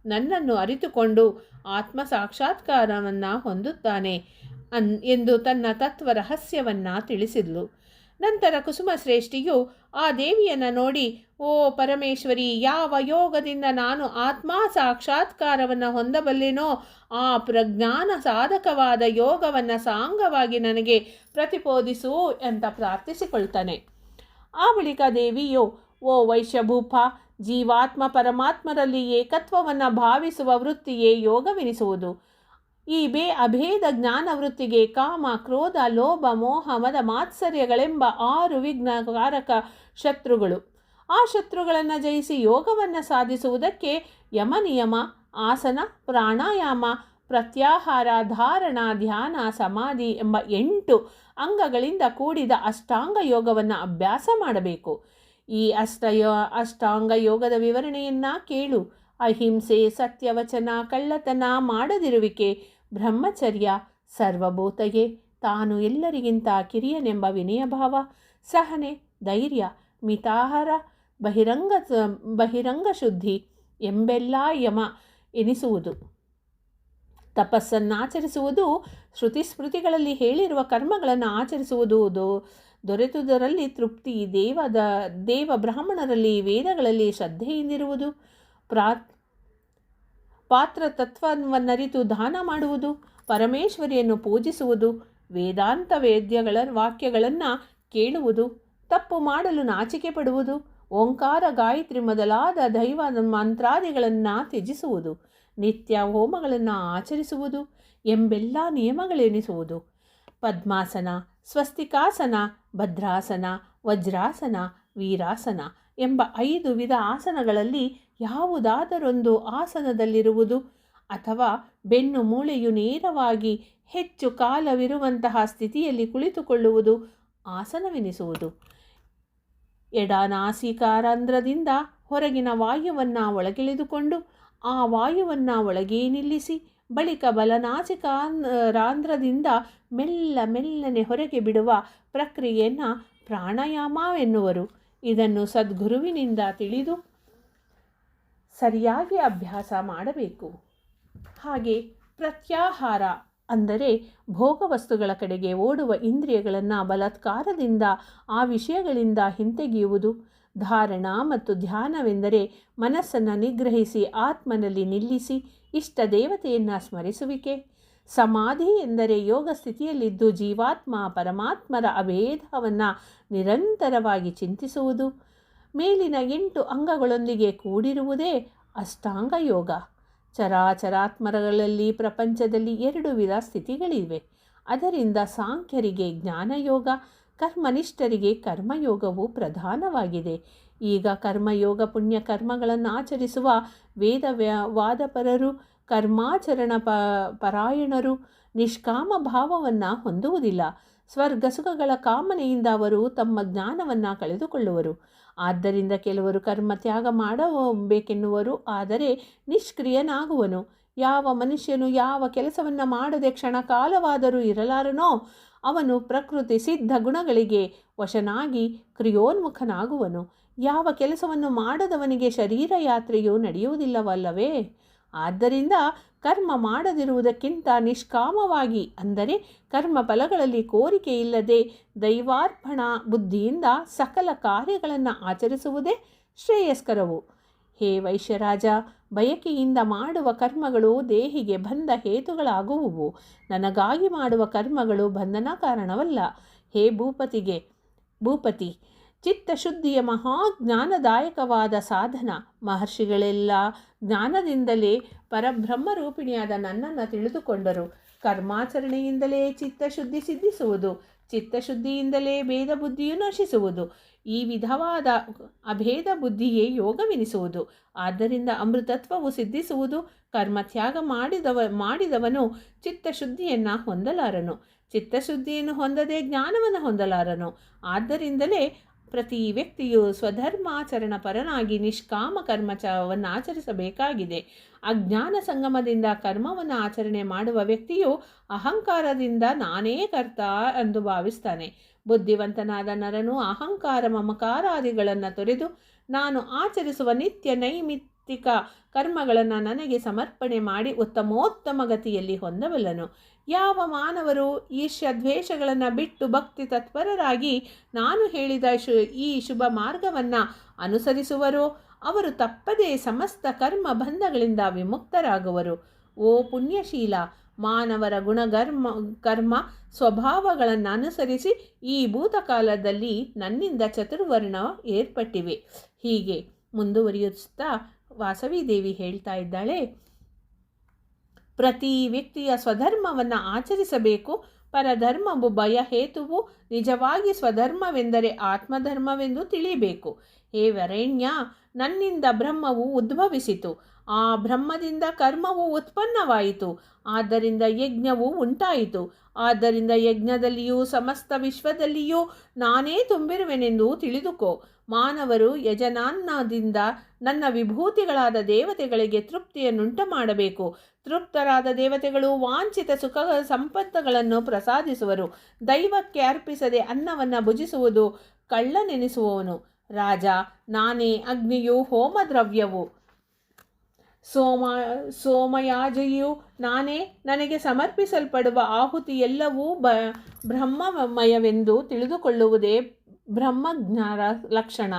ನನ್ನನ್ನು ಅರಿತುಕೊಂಡು ಆತ್ಮ ಸಾಕ್ಷಾತ್ಕಾರವನ್ನು ಹೊಂದುತ್ತಾನೆ ಎಂದು ತನ್ನ ತತ್ವ ರಹಸ್ಯವನ್ನು ತಿಳಿಸಿದ್ಲು. ನಂತರ ಕುಸುಮಶ್ರೇಷ್ಠಿಯು ಆ ದೇವಿಯನ್ನು ನೋಡಿ, ಓ ಪರಮೇಶ್ವರಿ, ಯಾವ ಯೋಗದಿಂದ ನಾನು ಆತ್ಮ ಸಾಕ್ಷಾತ್ಕಾರವನ್ನು ಹೊಂದಬಲ್ಲೆನೋ ಆ ಪ್ರಜ್ಞಾನ ಸಾಧಕವಾದ ಯೋಗವನ್ನು ಸಾಂಗವಾಗಿ ನನಗೆ ಪ್ರತಿಬೋಧಿಸು ಅಂತ ಪ್ರಾರ್ಥಿಸಿಕೊಳ್ತಾನೆ. ಆ ಬಳಿಕ ದೇವಿಯು, ಓ ವೈಶ್ಯಭೂಪ, ಜೀವಾತ್ಮ ಪರಮಾತ್ಮರಲ್ಲಿ ಏಕತ್ವವನ್ನು ಭಾವಿಸುವ ವೃತ್ತಿಯೇ ಯೋಗವೆನಿಸುವುದು. ಈ ಅಭೇದ ಜ್ಞಾನ ವೃತ್ತಿಗೆ ಕಾಮ, ಕ್ರೋಧ, ಲೋಭ, ಮೋಹ, ಮದ, ಮಾತ್ಸರ್ಯಗಳೆಂಬ 6 ವಿಘ್ನಕಾರಕ ಶತ್ರುಗಳು. ಆ ಶತ್ರುಗಳನ್ನು ಜಯಿಸಿ ಯೋಗವನ್ನು ಸಾಧಿಸುವುದಕ್ಕೆ ಯಮನಿಯಮ, ಆಸನ, ಪ್ರಾಣಾಯಾಮ, ಪ್ರತ್ಯಾಹಾರ, ಧಾರಣ, ಧ್ಯಾನ, ಸಮಾಧಿ ಎಂಬ 8 ಅಂಗಗಳಿಂದ ಕೂಡಿದ ಅಷ್ಟಾಂಗ ಯೋಗವನ್ನು ಅಭ್ಯಾಸ ಮಾಡಬೇಕು. ಈ ಅಷ್ಟಾಂಗ ಯೋಗದ ವಿವರಣೆಯನ್ನು ಕೇಳು. ಅಹಿಂಸೆ, ಸತ್ಯವಚನ, ಕಳ್ಳತನ ಮಾಡದಿರುವಿಕೆ, ಬ್ರಹ್ಮಚರ್ಯ, ಸರ್ವಭೂತಗೆ, ತಾನು ಎಲ್ಲರಿಗಿಂತ ಕಿರಿಯನೆಂಬ ವಿನಯಭಾವ, ಸಹನೆ, ಧೈರ್ಯ, ಮಿತಾಹಾರ, ಬಹಿರಂಗ ಶುದ್ಧಿ ಎಂಬೆಲ್ಲ ಯಮ ಎನಿಸುವುದು. ತಪಸ್ಸನ್ನಾಚರಿಸುವುದು, ಶ್ರುತಿಸ್ಮೃತಿಗಳಲ್ಲಿ ಹೇಳಿರುವ ಕರ್ಮಗಳನ್ನು ಆಚರಿಸುವುದು, ದೊರೆತುದರಲ್ಲಿ ತೃಪ್ತಿ, ದೇವ ಬ್ರಾಹ್ಮಣರಲ್ಲಿ, ವೇದಗಳಲ್ಲಿ ಶ್ರದ್ಧೆಯಿಂದಿರುವುದು, ಪಾತ್ರ ತತ್ವವನ್ನರಿತು ದಾನ ಮಾಡುವುದು, ಪರಮೇಶ್ವರಿಯನ್ನು ಪೂಜಿಸುವುದು, ವೇದಾಂತ ವಾಕ್ಯಗಳನ್ನು ಕೇಳುವುದು, ತಪ್ಪು ಮಾಡಲು ನಾಚಿಕೆ ಪಡುವುದು, ಓಂಕಾರ, ಗಾಯತ್ರಿ ಮೊದಲಾದ ದೈವ ಮಂತ್ರಾದಿಗಳನ್ನು ತ್ಯಜಿಸುವುದು, ನಿತ್ಯ ಹೋಮಗಳನ್ನು ಆಚರಿಸುವುದು ಎಂಬೆಲ್ಲ ನಿಯಮಗಳೆನಿಸುವುದು. ಪದ್ಮಾಸನ, ಸ್ವಸ್ತಿಕಾಸನ, ಭದ್ರಾಸನ, ವಜ್ರಾಸನ, ವೀರಾಸನ ಎಂಬ 5 ವಿಧ ಆಸನಗಳಲ್ಲಿ ಯಾವುದಾದರೊಂದು ಆಸನದಲ್ಲಿರುವುದು ಅಥವಾ ಬೆನ್ನು ಮೂಳೆಯು ನೇರವಾಗಿ ಹೆಚ್ಚು ಕಾಲವಿರುವಂತಹ ಸ್ಥಿತಿಯಲ್ಲಿ ಕುಳಿತುಕೊಳ್ಳುವುದು ಆಸನವೆನಿಸುವುದು. ಎಡನಾಸಿಕಾರಂಧ್ರದಿಂದ ಹೊರಗಿನ ವಾಯುವನ್ನು ಒಳಗೆಳೆದುಕೊಂಡು ಆ ವಾಯುವನ್ನು ಒಳಗೇ ನಿಲ್ಲಿಸಿ ಬಳಿಕ ಬಲನಾಸಿಕಾರಂಧ್ರದಿಂದ ಮೆಲ್ಲನೆ ಹೊರಗೆ ಬಿಡುವ ಪ್ರಕ್ರಿಯೆಯನ್ನು ಪ್ರಾಣಾಯಾಮವೆನ್ನುವರು. ಇದನ್ನು ಸದ್ಗುರುವಿನಿಂದ ತಿಳಿದು ಸರಿಯಾಗಿ ಅಭ್ಯಾಸ ಮಾಡಬೇಕು. ಹಾಗೆ ಪ್ರತ್ಯಾಹಾರ ಅಂದರೆ ಭೋಗವಸ್ತುಗಳ ಕಡೆಗೆ ಓಡುವ ಇಂದ್ರಿಯಗಳನ್ನು ಬಲಾತ್ಕಾರದಿಂದ ಆ ವಿಷಯಗಳಿಂದ ಹಿಂತೆಗೆಯುವುದು. ಧಾರಣ ಮತ್ತು ಧ್ಯಾನವೆಂದರೆ ಮನಸ್ಸನ್ನು ನಿಗ್ರಹಿಸಿ ಆತ್ಮನಲ್ಲಿ ನಿಲ್ಲಿಸಿ ಇಷ್ಟ ದೇವತೆಯನ್ನು ಸ್ಮರಿಸುವಿಕೆ. ಸಮಾಧಿ ಎಂದರೆ ಯೋಗ ಸ್ಥಿತಿಯಲ್ಲಿದ್ದು ಜೀವಾತ್ಮ ಪರಮಾತ್ಮರ ಅಭೇದವನ್ನು ನಿರಂತರವಾಗಿ ಚಿಂತಿಸುವುದು. ಮೇಲಿನ 8 ಅಂಗಗಳೊಂದಿಗೆ ಕೂಡಿರುವುದೇ ಅಷ್ಟಾಂಗ ಯೋಗ. ಚರಾಚರಾತ್ಮಗಳಲ್ಲಿ ಪ್ರಪಂಚದಲ್ಲಿ 2 ವಿಧ ಸ್ಥಿತಿಗಳಿವೆ. ಅದರಿಂದ ಸಾಂಖ್ಯರಿಗೆ ಜ್ಞಾನಯೋಗ, ಕರ್ಮನಿಷ್ಠರಿಗೆ ಕರ್ಮಯೋಗವು ಪ್ರಧಾನವಾಗಿದೆ. ಈಗ ಕರ್ಮಯೋಗ ಪುಣ್ಯ ಕರ್ಮಗಳನ್ನು ಆಚರಿಸುವ ವೇದವಾದಪರರು, ಕರ್ಮಾಚರಣ ಪರಾಯಣರು ನಿಷ್ಕಾಮ ಭಾವವನ್ನು ಹೊಂದುವುದಿಲ್ಲ. ಸ್ವರ್ಗ ಸುಖಗಳ ಕಾಮನೆಯಿಂದ ಅವರು ತಮ್ಮ ಜ್ಞಾನವನ್ನು ಕಳೆದುಕೊಳ್ಳುವರು. ಆದ್ದರಿಂದ ಕೆಲವರು ಕರ್ಮ ತ್ಯಾಗ ಮಾಡಬೇಕೆನ್ನುವರು, ಆದರೆ ನಿಷ್ಕ್ರಿಯನಾಗುವನು. ಯಾವ ಮನುಷ್ಯನು ಯಾವ ಕೆಲಸವನ್ನು ಮಾಡದೆ ಕ್ಷಣಕಾಲವಾದರೂ ಇರಲಾರನೋ ಅವನು ಪ್ರಕೃತಿ ಸಿದ್ಧ ಗುಣಗಳಿಗೆ ವಶನಾಗಿ ಕ್ರಿಯೋನ್ಮುಖನಾಗುವನು. ಯಾವ ಕೆಲಸವನ್ನು ಮಾಡದವನಿಗೆ ಶರೀರ ಯಾತ್ರೆಯು ನಡೆಯುವುದಿಲ್ಲವಲ್ಲವೇ? ಆದ್ದರಿಂದ ಕರ್ಮ ಮಾಡದಿರುವುದಕ್ಕಿಂತ ನಿಷ್ಕಾಮವಾಗಿ, ಅಂದರೆ ಕರ್ಮ ಫಲಗಳಲ್ಲಿ ಕೋರಿಕೆ ಇಲ್ಲದೆ ದೈವಾರ್ಪಣ ಬುದ್ಧಿಯಿಂದ ಸಕಲ ಕಾರ್ಯಗಳನ್ನು ಆಚರಿಸುವುದೇ ಶ್ರೇಯಸ್ಕರವು. ಹೇ ವೈಶ್ಯರಾಜ, ಬಯಕೆಯಿಂದ ಮಾಡುವ ಕರ್ಮಗಳು ದೇಹಿಗೆ ಬಂಧ ಹೇತುಗಳಾಗುವುವು. ನನಗಾಗಿ ಮಾಡುವ ಕರ್ಮಗಳು ಬಂಧನ ಕಾರಣವಲ್ಲ. ಹೇ ಭೂಪತಿಗೆ, ಭೂಪತಿ. ಚಿತ್ತಶುದ್ಧಿಯ ಮಹಾಜ್ಞಾನದಾಯಕವಾದ ಸಾಧನ. ಮಹರ್ಷಿಗಳೆಲ್ಲ ಜ್ಞಾನದಿಂದಲೇ ಪರಬ್ರಹ್ಮರೂಪಿಣಿಯಾದ ನನ್ನನ್ನು ತಿಳಿದುಕೊಂಡರು. ಕರ್ಮಾಚರಣೆಯಿಂದಲೇ ಚಿತ್ತಶುದ್ಧಿ ಸಿದ್ಧಿಸುವುದು, ಚಿತ್ತಶುದ್ಧಿಯಿಂದಲೇ ಭೇದ ಬುದ್ಧಿಯು ನಶಿಸುವುದು. ಈ ವಿಧವಾದ ಅಭೇದ ಬುದ್ಧಿಯೇ ಯೋಗವೆನಿಸುವುದು. ಆದ್ದರಿಂದ ಅಮೃತತ್ವವು ಸಿದ್ಧಿಸುವುದು. ಕರ್ಮತ್ಯಾಗ ಮಾಡಿದವನು ಚಿತ್ತಶುದ್ಧಿಯನ್ನು ಹೊಂದಲಾರನು. ಚಿತ್ತಶುದ್ಧಿಯನ್ನು ಹೊಂದದೆ ಜ್ಞಾನವನ್ನು ಹೊಂದಲಾರನು. ಆದ್ದರಿಂದಲೇ ಪ್ರತಿ ವ್ಯಕ್ತಿಯು ಸ್ವಧರ್ಮಾಚರಣ ಪರನಾಗಿ ನಿಷ್ಕಾಮ ಕರ್ಮವನ್ನು ಆಚರಿಸಬೇಕಾಗಿದೆ. ಅಜ್ಞಾನ ಸಂಗಮದಿಂದ ಕರ್ಮವನ್ನು ಆಚರಣೆ ಮಾಡುವ ವ್ಯಕ್ತಿಯು ಅಹಂಕಾರದಿಂದ ನಾನೇ ಕರ್ತ ಎಂದು ಭಾವಿಸ್ತಾನೆ. ಬುದ್ಧಿವಂತನಾದ ನರನು ಅಹಂಕಾರ ಮಮಕಾರಾದಿಗಳನ್ನು ತೊರೆದು ನಾನು ಆಚರಿಸುವ ನಿತ್ಯ ನೈಮಿತ್ತಿಕ ಕರ್ಮಗಳನ್ನು ನನಗೆ ಸಮರ್ಪಣೆ ಮಾಡಿ ಉತ್ತಮೋತ್ತಮ ಗತಿಯಲ್ಲಿ ಹೊಂದಬಲ್ಲನು. ಯಾವ ಮಾನವರು ಈರ್ಷ್ಯದ್ವೇಷಗಳನ್ನು ಬಿಟ್ಟು ಭಕ್ತಿ ತತ್ಪರರಾಗಿ ನಾನು ಹೇಳಿದ ಈ ಶುಭ ಮಾರ್ಗವನ್ನು ಅನುಸರಿಸುವರೋ ಅವರು ತಪ್ಪದೇ ಸಮಸ್ತ ಕರ್ಮ ಬಂಧಗಳಿಂದ ವಿಮುಕ್ತರಾಗುವರು. ಓ ಪುಣ್ಯಶೀಲ, ಮಾನವರ ಕರ್ಮ ಸ್ವಭಾವಗಳನ್ನು ಅನುಸರಿಸಿ ಈ ಭೂತಕಾಲದಲ್ಲಿ ನನ್ನಿಂದ ಚತುರ್ವರ್ಣ ಏರ್ಪಟ್ಟಿವೆ. ಹೀಗೆ ಮುಂದುವರಿಯುತ್ತಾ ವಾಸವಿದೇವಿ ಹೇಳ್ತಾ ಇದ್ದಾಳೆ, ಪ್ರತಿ ವ್ಯಕ್ತಿಯ ಸ್ವಧರ್ಮವನ್ನು ಆಚರಿಸಬೇಕು. ಪರಧರ್ಮವು ಭಯಹೇತುವು. ನಿಜವಾಗಿ ಸ್ವಧರ್ಮವೆಂದರೆ ಆತ್ಮಧರ್ಮವೆಂದು ತಿಳಿಯಬೇಕು. ಹೇ ವರೇಣ್ಯ, ನನ್ನಿಂದ ಬ್ರಹ್ಮವು ಉದ್ಭವಿಸಿತು. ಆ ಬ್ರಹ್ಮದಿಂದ ಕರ್ಮವು ಉತ್ಪನ್ನವಾಯಿತು. ಆದ್ದರಿಂದ ಯಜ್ಞವು ಉಂಟಾಯಿತು. ಆದ್ದರಿಂದ ಯಜ್ಞದಲ್ಲಿಯೂ ಸಮಸ್ತ ವಿಶ್ವದಲ್ಲಿಯೂ ನಾನೇ ತುಂಬಿರುವೆನೆಂದು ತಿಳಿದುಕೋ. ಮಾನವರು ಯಜನಾನ್ನದಿಂದ ನನ್ನ ವಿಭೂತಿಗಳಾದ ದೇವತೆಗಳಿಗೆ ತೃಪ್ತಿಯನ್ನುಂಟು ಮಾಡಬೇಕು. ತೃಪ್ತರಾದ ದೇವತೆಗಳು ವಾಂಛಿತ ಸುಖ ಸಂಪತ್ತುಗಳನ್ನು ಪ್ರಸಾದಿಸುವರು. ದೈವಕ್ಕೆ ಅರ್ಪಿಸದೆ ಅನ್ನವನ್ನು ಭುಜಿಸುವುದು ಕಳ್ಳನೆನಿಸುವವನು. ರಾಜ, ನಾನೇ ಅಗ್ನಿಯು, ಹೋಮದ್ರವ್ಯವು, ಸೋಮಯಾಜಿಯು ನಾನೇ. ನನಗೆ ಸಮರ್ಪಿಸಲ್ಪಡುವ ಆಹುತಿ ಎಲ್ಲವೂ ಬ್ರಹ್ಮಮಯವೆಂದು ತಿಳಿದುಕೊಳ್ಳುವುದೇ ಬ್ರಹ್ಮಜ್ಞಾನ ಲಕ್ಷಣ.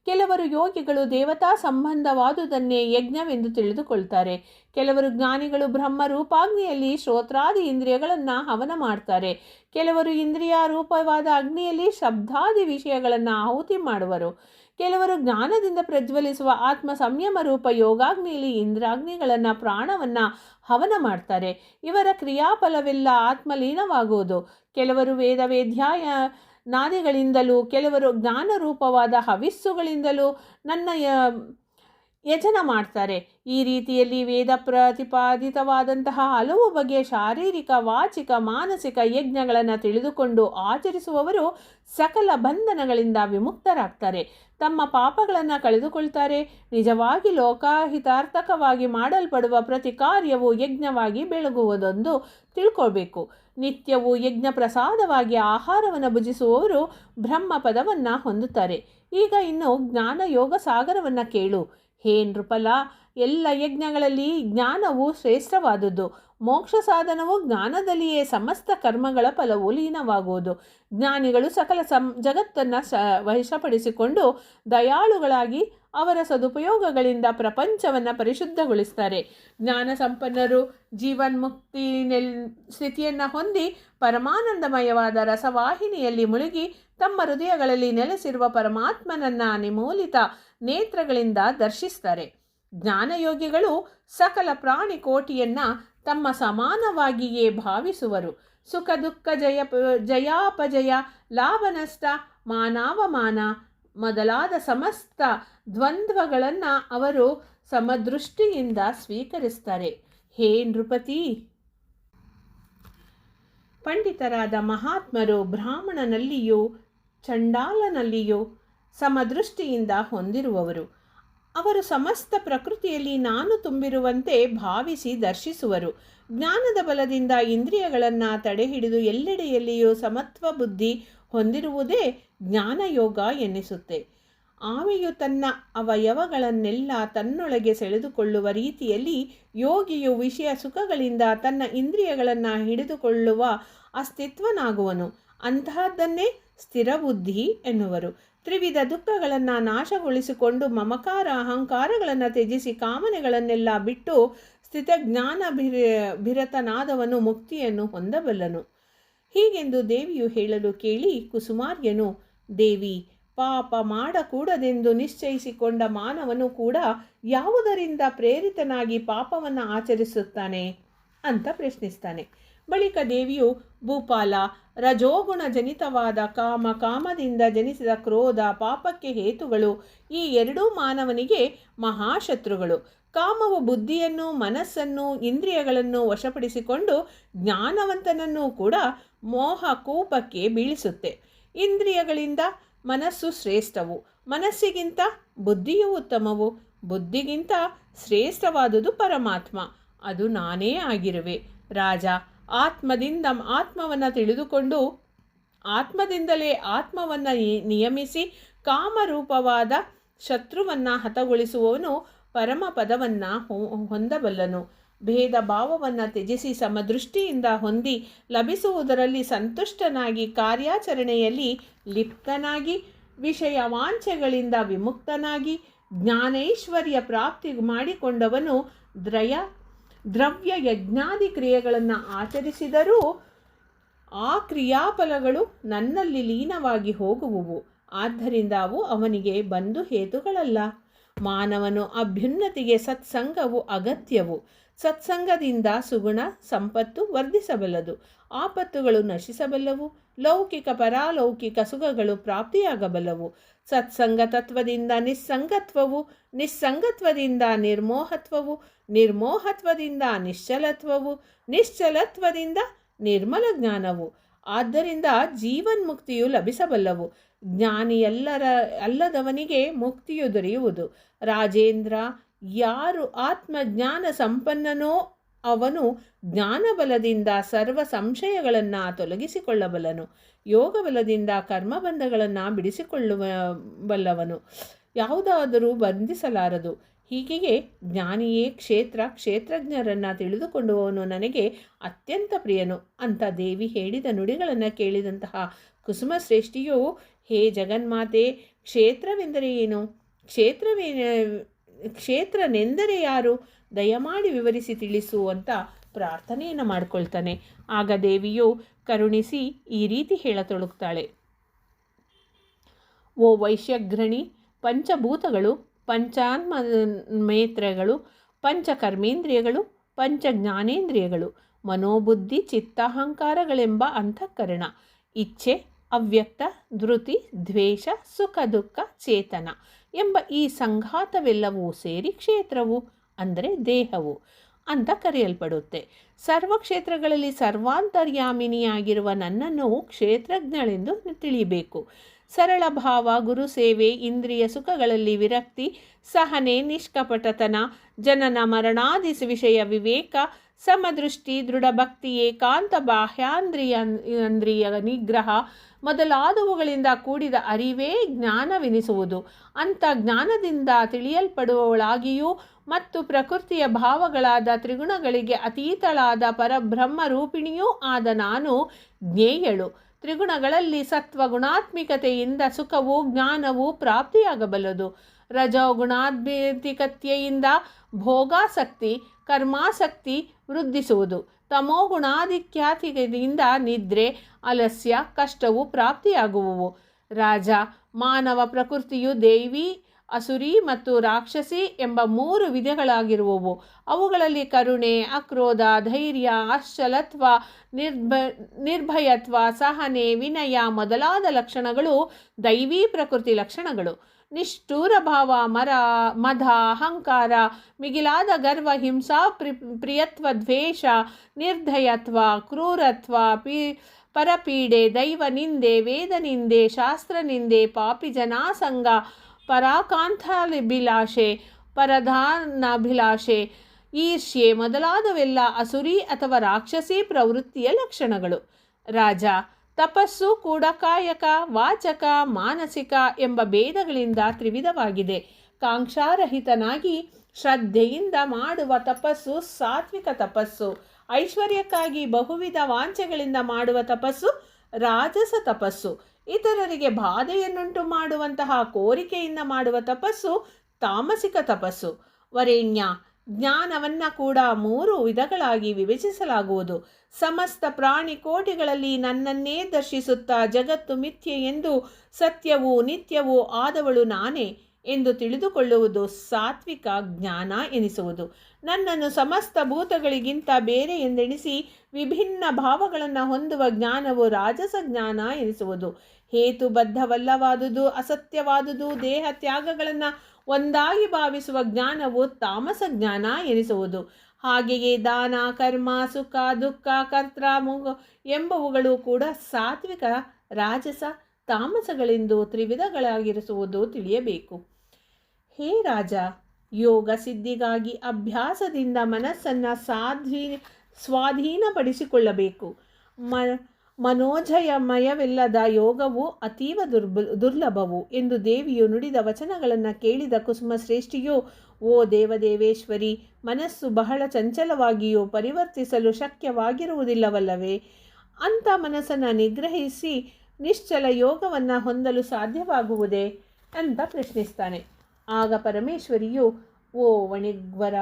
ಕೆಲವರು ಯೋಗಿಗಳು ದೇವತಾ ಸಂಬಂಧವಾದುದನ್ನೇ ಯಜ್ಞವೆಂದು ತಿಳಿದುಕೊಳ್ತಾರೆ. ಕೆಲವರು ಜ್ಞಾನಿಗಳು ಬ್ರಹ್ಮ ರೂಪಾಗ್ನಿಯಲ್ಲಿ ಶ್ರೋತ್ರಾದಿ ಇಂದ್ರಿಯಗಳನ್ನು ಹವನ ಮಾಡ್ತಾರೆ. ಕೆಲವರು ಇಂದ್ರಿಯ ರೂಪವಾದ ಅಗ್ನಿಯಲ್ಲಿ ಶಬ್ದಾದಿ ವಿಷಯಗಳನ್ನು ಆಹುತಿ ಮಾಡುವರು. ಕೆಲವರು ಜ್ಞಾನದಿಂದ ಪ್ರಜ್ವಲಿಸುವ ಆತ್ಮ ಸಂಯಮ ರೂಪ ಯೋಗಾಗ್ನಿಯಲ್ಲಿ ಇಂದ್ರಾಗ್ನಿಗಳನ್ನು ಪ್ರಾಣವನ್ನು ಹವನ ಮಾಡ್ತಾರೆ. ಇವರ ಕ್ರಿಯಾಫಲವೆಲ್ಲ ಆತ್ಮಲೀನವಾಗುವುದು. ಕೆಲವರು ವೇದವೇದ್ಯಾಯ ನಾದಿಗಳಿಂದಲೂ ಕೆಲವರು ಜ್ಞಾನರೂಪವಾದ ಹವಿಸ್ಸುಗಳಿಂದಲೂ ನನ್ನ ಯಜನ ಮಾಡ್ತಾರೆ. ಈ ರೀತಿಯಲ್ಲಿ ವೇದ ಪ್ರತಿಪಾದಿತವಾದಂತಹ ಹಲವು ಬಗೆಯ ಶಾರೀರಿಕ, ವಾಚಿಕ, ಮಾನಸಿಕ ಯಜ್ಞಗಳನ್ನು ತಿಳಿದುಕೊಂಡು ಆಚರಿಸುವವರು ಸಕಲ ಬಂಧನಗಳಿಂದ ವಿಮುಕ್ತರಾಗ್ತಾರೆ. ತಮ್ಮ ಪಾಪಗಳನ್ನು ಕಳೆದುಕೊಳ್ತಾರೆ. ನಿಜವಾಗಿ ಲೋಕಹಿತಾರ್ಥಕವಾಗಿ ಮಾಡಲ್ಪಡುವ ಪ್ರತಿ ಕಾರ್ಯವು ಯಜ್ಞವಾಗಿ ಬೆಳಗುವುದೊಂದು ತಿಳ್ಕೊಳ್ಬೇಕು. ನಿತ್ಯವೂ ಯಜ್ಞ ಪ್ರಸಾದವಾಗಿ ಆಹಾರವನ್ನು ಭುಜಿಸುವವರು ಬ್ರಹ್ಮ ಪದವನ್ನು ಹೊಂದುತ್ತಾರೆ. ಈಗ ಇನ್ನು ಜ್ಞಾನ ಯೋಗ ಸಾಗರವನ್ನು ಕೇಳು. ಹೇ ನೃಪಲ, ಎಲ್ಲ ಯಜ್ಞಗಳಲ್ಲಿ ಜ್ಞಾನವು ಶ್ರೇಷ್ಠವಾದುದು. ಮೋಕ್ಷ ಸಾಧನವು ಜ್ಞಾನದಲ್ಲಿಯೇ ಸಮಸ್ತ ಕರ್ಮಗಳ ಫಲವು ಲೀನವಾಗುವುದು. ಜ್ಞಾನಿಗಳು ಸಕಲ ಜಗತ್ತನ್ನು ವಶಪಡಿಸಿಕೊಂಡು ದಯಾಳುಗಳಾಗಿ ಅವರ ಸದುಪಯೋಗಗಳಿಂದ ಪ್ರಪಂಚವನ್ನು ಪರಿಶುದ್ಧಗೊಳಿಸ್ತಾರೆ. ಜ್ಞಾನ ಸಂಪನ್ನರು ಜೀವನ್ಮುಕ್ತಿ ಸ್ಥಿತಿಯನ್ನು ಹೊಂದಿ ಪರಮಾನಂದಮಯವಾದ ರಸವಾಹಿನಿಯಲ್ಲಿ ಮುಳುಗಿ ತಮ್ಮ ಹೃದಯಗಳಲ್ಲಿ ನೆಲೆಸಿರುವ ಪರಮಾತ್ಮನನ್ನು ನಿಮೂಲಿತ ನೇತ್ರಗಳಿಂದ ದರ್ಶಿಸ್ತಾರೆ. ಜ್ಞಾನಯೋಗಿಗಳು ಸಕಲ ಪ್ರಾಣಿ ಕೋಟಿಯನ್ನು ತಮ್ಮ ಸಮಾನವಾಗಿಯೇ ಭಾವಿಸುವರು. ಸುಖ ದುಃಖ ಜಯಾಪಜಯ, ಲಾಭ ನಷ್ಟ, ಮಾನಾವಮಾನ ಮೊದಲಾದ ಸಮಸ್ತ ದ್ವಂದ್ವಗಳನ್ನು ಅವರು ಸಮದೃಷ್ಟಿಯಿಂದ ಸ್ವೀಕರಿಸ್ತಾರೆ. ಹೇ ನೃಪತಿ, ಪಂಡಿತರಾದ ಮಹಾತ್ಮರು ಬ್ರಾಹ್ಮಣನಲ್ಲಿಯೂ ಚಂಡಾಲನಲ್ಲಿಯೂ ಸಮದೃಷ್ಟಿಯಿಂದ ಹೊಂದಿರುವವರು. ಅವರು ಸಮಸ್ತ ಪ್ರಕೃತಿಯಲ್ಲಿ ನಾನು ತುಂಬಿರುವಂತೆ ಭಾವಿಸಿ ದರ್ಶಿಸುವರು. ಜ್ಞಾನದ ಬಲದಿಂದ ಇಂದ್ರಿಯಗಳನ್ನು ತಡೆಹಿಡಿದು ಎಲ್ಲೆಡೆಯಲ್ಲಿಯೂ ಸಮತ್ವ ಬುದ್ಧಿ ಹೊಂದಿರುವುದೇ ಜ್ಞಾನಯೋಗ ಎನ್ನಿಸುತ್ತೆ. ಆಮೆಯು ತನ್ನ ಅವಯವಗಳನ್ನೆಲ್ಲ ತನ್ನೊಳಗೆ ಸೆಳೆದುಕೊಳ್ಳುವ ರೀತಿಯಲ್ಲಿ ಯೋಗಿಯು ವಿಷಯ ಸುಖಗಳಿಂದ ತನ್ನ ಇಂದ್ರಿಯಗಳನ್ನು ಹಿಡಿದುಕೊಳ್ಳುವ ಅಸ್ತಿತ್ವನಾಗುವನು. ಅಂತಹದ್ದನ್ನೇ ಸ್ಥಿರಬುದ್ಧಿ ಎನ್ನುವರು. ತ್ರಿವಿಧ ದುಃಖಗಳನ್ನು ನಾಶಗೊಳಿಸಿಕೊಂಡು ಮಮಕಾರ ಅಹಂಕಾರಗಳನ್ನು ತ್ಯಜಿಸಿ ಕಾಮನೆಗಳನ್ನೆಲ್ಲ ಬಿಟ್ಟು ಸ್ಥಿತಜ್ಞಾನ ಭೀರತನಾದವನು ಮುಕ್ತಿಯನ್ನು ಹೊಂದಬಲ್ಲನು. ಹೀಗೆಂದು ದೇವಿಯು ಹೇಳಲು ಕೇಳಿ ಕುಸುಮಾರ್ಯನು ದೇವಿ, ಪಾಪ ಮಾಡಕೂಡದೆಂದು ನಿಶ್ಚಯಿಸಿಕೊಂಡ ಮಾನವನು ಕೂಡ ಯಾವುದರಿಂದ ಪ್ರೇರಿತನಾಗಿ ಪಾಪವನ್ನು ಆಚರಿಸುತ್ತಾನೆ ಅಂತ ಪ್ರಶ್ನಿಸ್ತಾನೆ. ಬಳಿಕ ದೇವಿಯು, ಭೂಪಾಲ, ರಜೋಗುಣ ಜನಿತವಾದ ಕಾಮದಿಂದ ಜನಿಸಿದ ಕ್ರೋಧ ಪಾಪಕ್ಕೆ ಹೇತುಗಳು. ಈ ಎರಡೂ ಮಾನವನಿಗೆ ಮಹಾಶತ್ರುಗಳು. ಕಾಮವು ಬುದ್ಧಿಯನ್ನು, ಮನಸ್ಸನ್ನು, ಇಂದ್ರಿಯಗಳನ್ನು ವಶಪಡಿಸಿಕೊಂಡು ಜ್ಞಾನವಂತನನ್ನು ಕೂಡ ಮೋಹ ಕೂಪಕ್ಕೆ ಬೀಳಿಸುತ್ತೆ. ಇಂದ್ರಿಯಗಳಿಂದ ಮನಸ್ಸು ಶ್ರೇಷ್ಠವು, ಮನಸ್ಸಿಗಿಂತ ಬುದ್ಧಿಯು ಉತ್ತಮವು, ಬುದ್ಧಿಗಿಂತ ಶ್ರೇಷ್ಠವಾದುದು ಪರಮಾತ್ಮ, ಅದು ನಾನೇ ಆಗಿರುವೆ. ರಾಜ, ಆತ್ಮವನ್ನು ತಿಳಿದುಕೊಂಡು ಆತ್ಮದಿಂದಲೇ ಆತ್ಮವನ್ನು ನಿಯಮಿಸಿ ಕಾಮರೂಪವಾದ ಶತ್ರುವನ್ನು ಹತಗೊಳಿಸುವವನು ಪರಮಪದವನ್ನು ಹೊಂದಬಲ್ಲನು. ಭೇದ ಭಾವವನ್ನು ತ್ಯಜಿಸಿ ಸಮದೃಷ್ಟಿಯಿಂದ ಹೊಂದಿ ಲಭಿಸುವುದರಲ್ಲಿ ಸಂತುಷ್ಟನಾಗಿ ಕಾರ್ಯಾಚರಣೆಯಲ್ಲಿ ಲಿಪ್ತನಾಗಿ ವಿಷಯ ವಾಂಛೆಗಳಿಂದ ವಿಮುಕ್ತನಾಗಿ ಜ್ಞಾನೈಶ್ವರ್ಯ ಪ್ರಾಪ್ತಿ ಮಾಡಿಕೊಂಡವನು ದ್ರವ್ಯ ಯಜ್ಞಾದಿ ಕ್ರಿಯೆಗಳನ್ನು ಆಚರಿಸಿದರೂ ಆ ಕ್ರಿಯಾಫಲಗಳು ನನ್ನಲ್ಲಿ ಲೀನವಾಗಿ ಹೋಗುವುವು. ಆದ್ದರಿಂದ ಅವು ಅವನಿಗೆ ಬಂಧು ಹೇತುಗಳಲ್ಲ. ಮಾನವನು ಅಭ್ಯುನ್ನತಿಗೆ ಸತ್ಸಂಗವು ಅಗತ್ಯವು. ಸತ್ಸಂಗದಿಂದ ಸುಗುಣ ಸಂಪತ್ತು ವರ್ಧಿಸಬಲ್ಲದು, ಆಪತ್ತುಗಳು ನಶಿಸಬಲ್ಲವು, ಲೌಕಿಕ ಪರಾಲೌಕಿಕ ಸುಖಗಳು ಪ್ರಾಪ್ತಿಯಾಗಬಲ್ಲವು. ಸತ್ಸಂಗ ತತ್ವದಿಂದ ನಿಸ್ಸಂಗತ್ವವು, ನಿಸ್ಸಂಗತ್ವದಿಂದ ನಿರ್ಮೋಹತ್ವವು, ನಿರ್ಮೋಹತ್ವದಿಂದ ನಿಶ್ಚಲತ್ವವು, ನಿಶ್ಚಲತ್ವದಿಂದ ನಿರ್ಮಲ ಜ್ಞಾನವು. ಆದ್ದರಿಂದ ಜೀವನ್ಮುಕ್ತಿಯು ಲಭಿಸಬಲ್ಲವು. ಅಲ್ಲದವನಿಗೆ ಮುಕ್ತಿಯು ದೊರೆಯುವುದು. ರಾಜೇಂದ್ರ, ಯಾರು ಆತ್ಮಜ್ಞಾನ ಸಂಪನ್ನನೋ ಅವನು ಜ್ಞಾನಬಲದಿಂದ ಸರ್ವ ಸಂಶಯಗಳನ್ನು ತೊಲಗಿಸಿಕೊಳ್ಳಬಲ್ಲನು. ಯೋಗಬಲದಿಂದ ಕರ್ಮಬಂಧಗಳನ್ನು ಬಿಡಿಸಿಕೊಳ್ಳಬಲ್ಲವನು. ಯಾವುದಾದರೂ ಬಂಧಿಸಲಾರದು. ಹೀಗೆ ಜ್ಞಾನಿಯೇ ಕ್ಷೇತ್ರಜ್ಞರನ್ನು ತಿಳಿದುಕೊಂಡುವವನು ನನಗೆ ಅತ್ಯಂತ ಪ್ರಿಯನು ಅಂತ ದೇವಿ ಹೇಳಿದ ನುಡಿಗಳನ್ನು ಕೇಳಿದಂತಹ ಕುಸುಮಶ್ರೇಷ್ಠಿಯು, ಹೇ ಜಗನ್ಮಾತೆ, ಕ್ಷೇತ್ರವೆಂದರೆ ಏನು? ಕ್ಷೇತ್ರನೆಂದರೆ ಯಾರು? ದಯಮಾಡಿ ವಿವರಿಸಿ ತಿಳಿಸು ಅಂತ ಪ್ರಾರ್ಥನೆಯನ್ನು ಮಾಡಿಕೊಳ್ತಾನೆ. ಆಗ ದೇವಿಯು ಕರುಣಿಸಿ ಈ ರೀತಿ ಹೇಳತೊಡಗುತ್ತಾಳೆ. ಓ ವೈಶ್ಯಘ್ರಣಿ, ಪಂಚಭೂತಗಳು, ಪಂಚಾನ್ಮೇತ್ರಗಳು, ಪಂಚಕರ್ಮೇಂದ್ರಿಯಗಳು, ಪಂಚಜ್ಞಾನೇಂದ್ರಿಯಗಳು, ಮನೋಬುದ್ಧಿ ಚಿತ್ತಹಂಕಾರಗಳೆಂಬ ಅಂತಃಕರಣ, ಇಚ್ಛೆ, ಅವ್ಯಕ್ತ, ಧೃತಿ, ದ್ವೇಷ, ಸುಖ ದುಃಖ, ಚೇತನ ಎಂಬ ಈ ಸಂಘಾತವೆಲ್ಲವೂ ಸೇರಿ ಕ್ಷೇತ್ರವು ಅಂದರೆ ದೇಹವು ಅಂತ ಕರೆಯಲ್ಪಡುತ್ತೆ. ಸರ್ವ ಕ್ಷೇತ್ರಗಳಲ್ಲಿ ಸರ್ವಾಂತರ್ಯಾಮಿನಿಯಾಗಿರುವ ನನ್ನನ್ನು ಕ್ಷೇತ್ರಜ್ಞಳೆಂದು ತಿಳಿಯಬೇಕು. ಸರಳ ಭಾವ, ಗುರುಸೇವೆ, ಇಂದ್ರಿಯ ಸುಖಗಳಲ್ಲಿ ವಿರಕ್ತಿ, ಸಹನೆ, ನಿಷ್ಕಪಟತನ, ಜನನ ಮರಣಾದಿ ವಿಷಯ ವಿವೇಕ, ಸಮದೃಷ್ಟಿ, ದೃಢಭಕ್ತಿ, ಏಕಾಂತ, ಬಾಹ್ಯಾಂದ್ರಿಯ ನಿಗ್ರಹ ಮೊದಲಾದವುಗಳಿಂದ ಕೂಡಿದ ಅರಿವೇ ಜ್ಞಾನವೆನಿಸುವುದು. ಅಂಥ ಜ್ಞಾನದಿಂದ ತಿಳಿಯಲ್ಪಡುವವಳಾಗಿಯೂ ಮತ್ತು ಪ್ರಕೃತಿಯ ಭಾವಗಳಾದ ತ್ರಿಗುಣಗಳಿಗೆ ಅತೀತಳಾದ ಪರಬ್ರಹ್ಮ ರೂಪಿಣಿಯೂ ಆದ ನಾನು ಜ್ಞೇಯಳು. ತ್ರಿಗುಣಗಳಲ್ಲಿ ಸತ್ವಗುಣಾತ್ಮಿಕತೆಯಿಂದ ಸುಖವು ಜ್ಞಾನವು ಪ್ರಾಪ್ತಿಯಾಗಬಲ್ಲದು. ರಜೋಗುಣಾತ್ಮಿಕತೆಯಿಂದ ಭೋಗಾಸಕ್ತಿ, ಕರ್ಮಾಸಕ್ತಿ ವೃದ್ಧಿಸುವುದು. ತಮೋಗುಣಾಧಿಕ್ಯಾತಿಯಿಂದ ನಿದ್ರೆ, ಆಲಸ್ಯ, ಕಷ್ಟವು ಪ್ರಾಪ್ತಿಯಾಗುವುವು. ರಾಜ, ಮಾನವ ಪ್ರಕೃತಿಯು ದೈವಿ, ಅಸುರಿ ಮತ್ತು ರಾಕ್ಷಸಿ ಎಂಬ 3 ವಿಧಗಳಾಗಿರುವವು. ಅವುಗಳಲ್ಲಿ ಕರುಣೆ, ಅಕ್ರೋಧ, ಧೈರ್ಯ, ಅಶ್ಚಲತ್ವ, ನಿರ್ಭಯತ್ವ, ಸಹನೆ, ವಿನಯ ಮೊದಲಾದ ಲಕ್ಷಣಗಳು ದೈವೀ ಪ್ರಕೃತಿ ಲಕ್ಷಣಗಳು. ನಿಷ್ಠೂರ ಭಾವ, ಮದ, ಅಹಂಕಾರ, ಮಿಗಿಲಾದ ಗರ್ವ, ಹಿಂಸಾ, ಪ್ರಿಯತ್ವ, ದ್ವೇಷ, ನಿರ್ದಯತ್ವ, ಕ್ರೂರತ್ವ, ಪರಪೀಡೆ, ದೈವ ನಿಂದೆ, ವೇದ ನಿಂದೆ, ಶಾಸ್ತ್ರ ನಿಂದೆ, ಪಾಪಿ ಜನಾಸಂಗ, ಪರಾಕಾಂಥಾಭಿಲಾಷೆ, ಪರಧಾನಾಭಿಲಾಷೆ, ಈರ್ಷ್ಯೆ ಮೊದಲಾದವೆಲ್ಲ ಅಸುರಿ ಅಥವಾ ರಾಕ್ಷಸಿ ಪ್ರವೃತ್ತಿಯ ಲಕ್ಷಣಗಳು. ರಾಜ, ತಪಸ್ಸು ಕೂಡ ಕಾಯಕ, ವಾಚಕ, ಮಾನಸಿಕ ಎಂಬ ಭೇದಗಳಿಂದ ತ್ರಿವಿಧವಾಗಿದೆ. ಕಾಂಕ್ಷಾರಹಿತನಾಗಿ ಶ್ರದ್ಧೆಯಿಂದ ಮಾಡುವ ತಪಸ್ಸು ಸಾತ್ವಿಕ ತಪಸ್ಸು. ಐಶ್ವರ್ಯಕ್ಕಾಗಿ ಬಹುವಿಧ ವಾಂಛೆಗಳಿಂದ ಮಾಡುವ ತಪಸ್ಸು ರಾಜಸ ತಪಸ್ಸು. ಇತರರಿಗೆ ಬಾಧೆಯನ್ನುಂಟು ಮಾಡುವಂತಹ ಕೋರಿಕೆಯಿಂದ ಮಾಡುವ ತಪಸ್ಸು ತಾಮಸಿಕ ತಪಸ್ಸು. ವರೇಣ್ಯ, ಜ್ಞಾನವನ್ನು ಕೂಡ 3 ವಿಧಗಳಾಗಿ ವಿಭಜಿಸಲಾಗುವುದು. ಸಮಸ್ತ ಪ್ರಾಣಿ ಕೋಟಿಗಳಲ್ಲಿ ನನ್ನನ್ನೇ ದರ್ಶಿಸುತ್ತಾ ಜಗತ್ತು ಮಿಥ್ಯೆ ಎಂದು ಸತ್ಯವೂ ನಿತ್ಯವೂ ಆದವಳು ನಾನೇ ಎಂದು ತಿಳಿದುಕೊಳ್ಳುವುದು ಸಾತ್ವಿಕ ಜ್ಞಾನ ಎನಿಸುವುದು. ನನ್ನನ್ನು ಸಮಸ್ತ ಭೂತಗಳಿಗಿಂತ ಬೇರೆ ಎಂದೆಣಿಸಿ ವಿಭಿನ್ನ ಭಾವಗಳನ್ನು ಹೊಂದುವ ಜ್ಞಾನವು ರಾಜಸ ಜ್ಞಾನ ಎನಿಸುವುದು. ಹೇತುಬದ್ಧವಲ್ಲವಾದುದು, ಅಸತ್ಯವಾದುದು, ದೇಹ ತ್ಯಾಗಗಳನ್ನು ಒಂದಾಗಿ ಭಾವಿಸುವ ಜ್ಞಾನವು ತಾಮಸ ಜ್ಞಾನ ಎನಿಸುವುದು. ಹಾಗೆಯೇ ದಾನ, ಕರ್ಮ, ಸುಖ, ದುಃಖ, ಕರ್ತ, ಎಂಬುವುಗಳು ಕೂಡ ಸಾತ್ವಿಕ, ರಾಜಸ, ತಾಮಸಗಳೆಂದು ತ್ರಿವಿಧಗಳಾಗಿರಿಸುವುದು ತಿಳಿಯಬೇಕು. ಹೇ ರಾಜ, ಯೋಗ ಸಿದ್ಧಿಗಾಗಿ ಅಭ್ಯಾಸದಿಂದ ಮನಸ್ಸನ್ನು ಸ್ವಾಧೀನಪಡಿಸಿಕೊಳ್ಳಬೇಕು. ಮನೋಜಯಮಯವಿಲ್ಲದ ಯೋಗವು ಅತೀವ ದುರ್ಲಭವು ಎಂದು ದೇವಿಯು ನುಡಿದ ವಚನಗಳನ್ನು ಕೇಳಿದ ಕುಸುಮಶ್ರೇಷ್ಠಿಯು, ಓ ದೇವದೇವೇಶ್ವರಿ, ಮನಸ್ಸು ಬಹಳ ಚಂಚಲವಾಗಿಯೂ ಪರಿವರ್ತಿಸಲು ಶಕ್ಯವಾಗಿರುವುದಿಲ್ಲವಲ್ಲವೇ? ಅಂಥ ಮನಸ್ಸನ್ನು ನಿಗ್ರಹಿಸಿ ನಿಶ್ಚಲ ಯೋಗವನ್ನು ಹೊಂದಲು ಸಾಧ್ಯವಾಗುವುದೇ ಅಂತ ಪ್ರಶ್ನಿಸ್ತಾನೆ. ಆಗ ಪರಮೇಶ್ವರಿಯು, ಓ ವಣಿಗ್ವರ,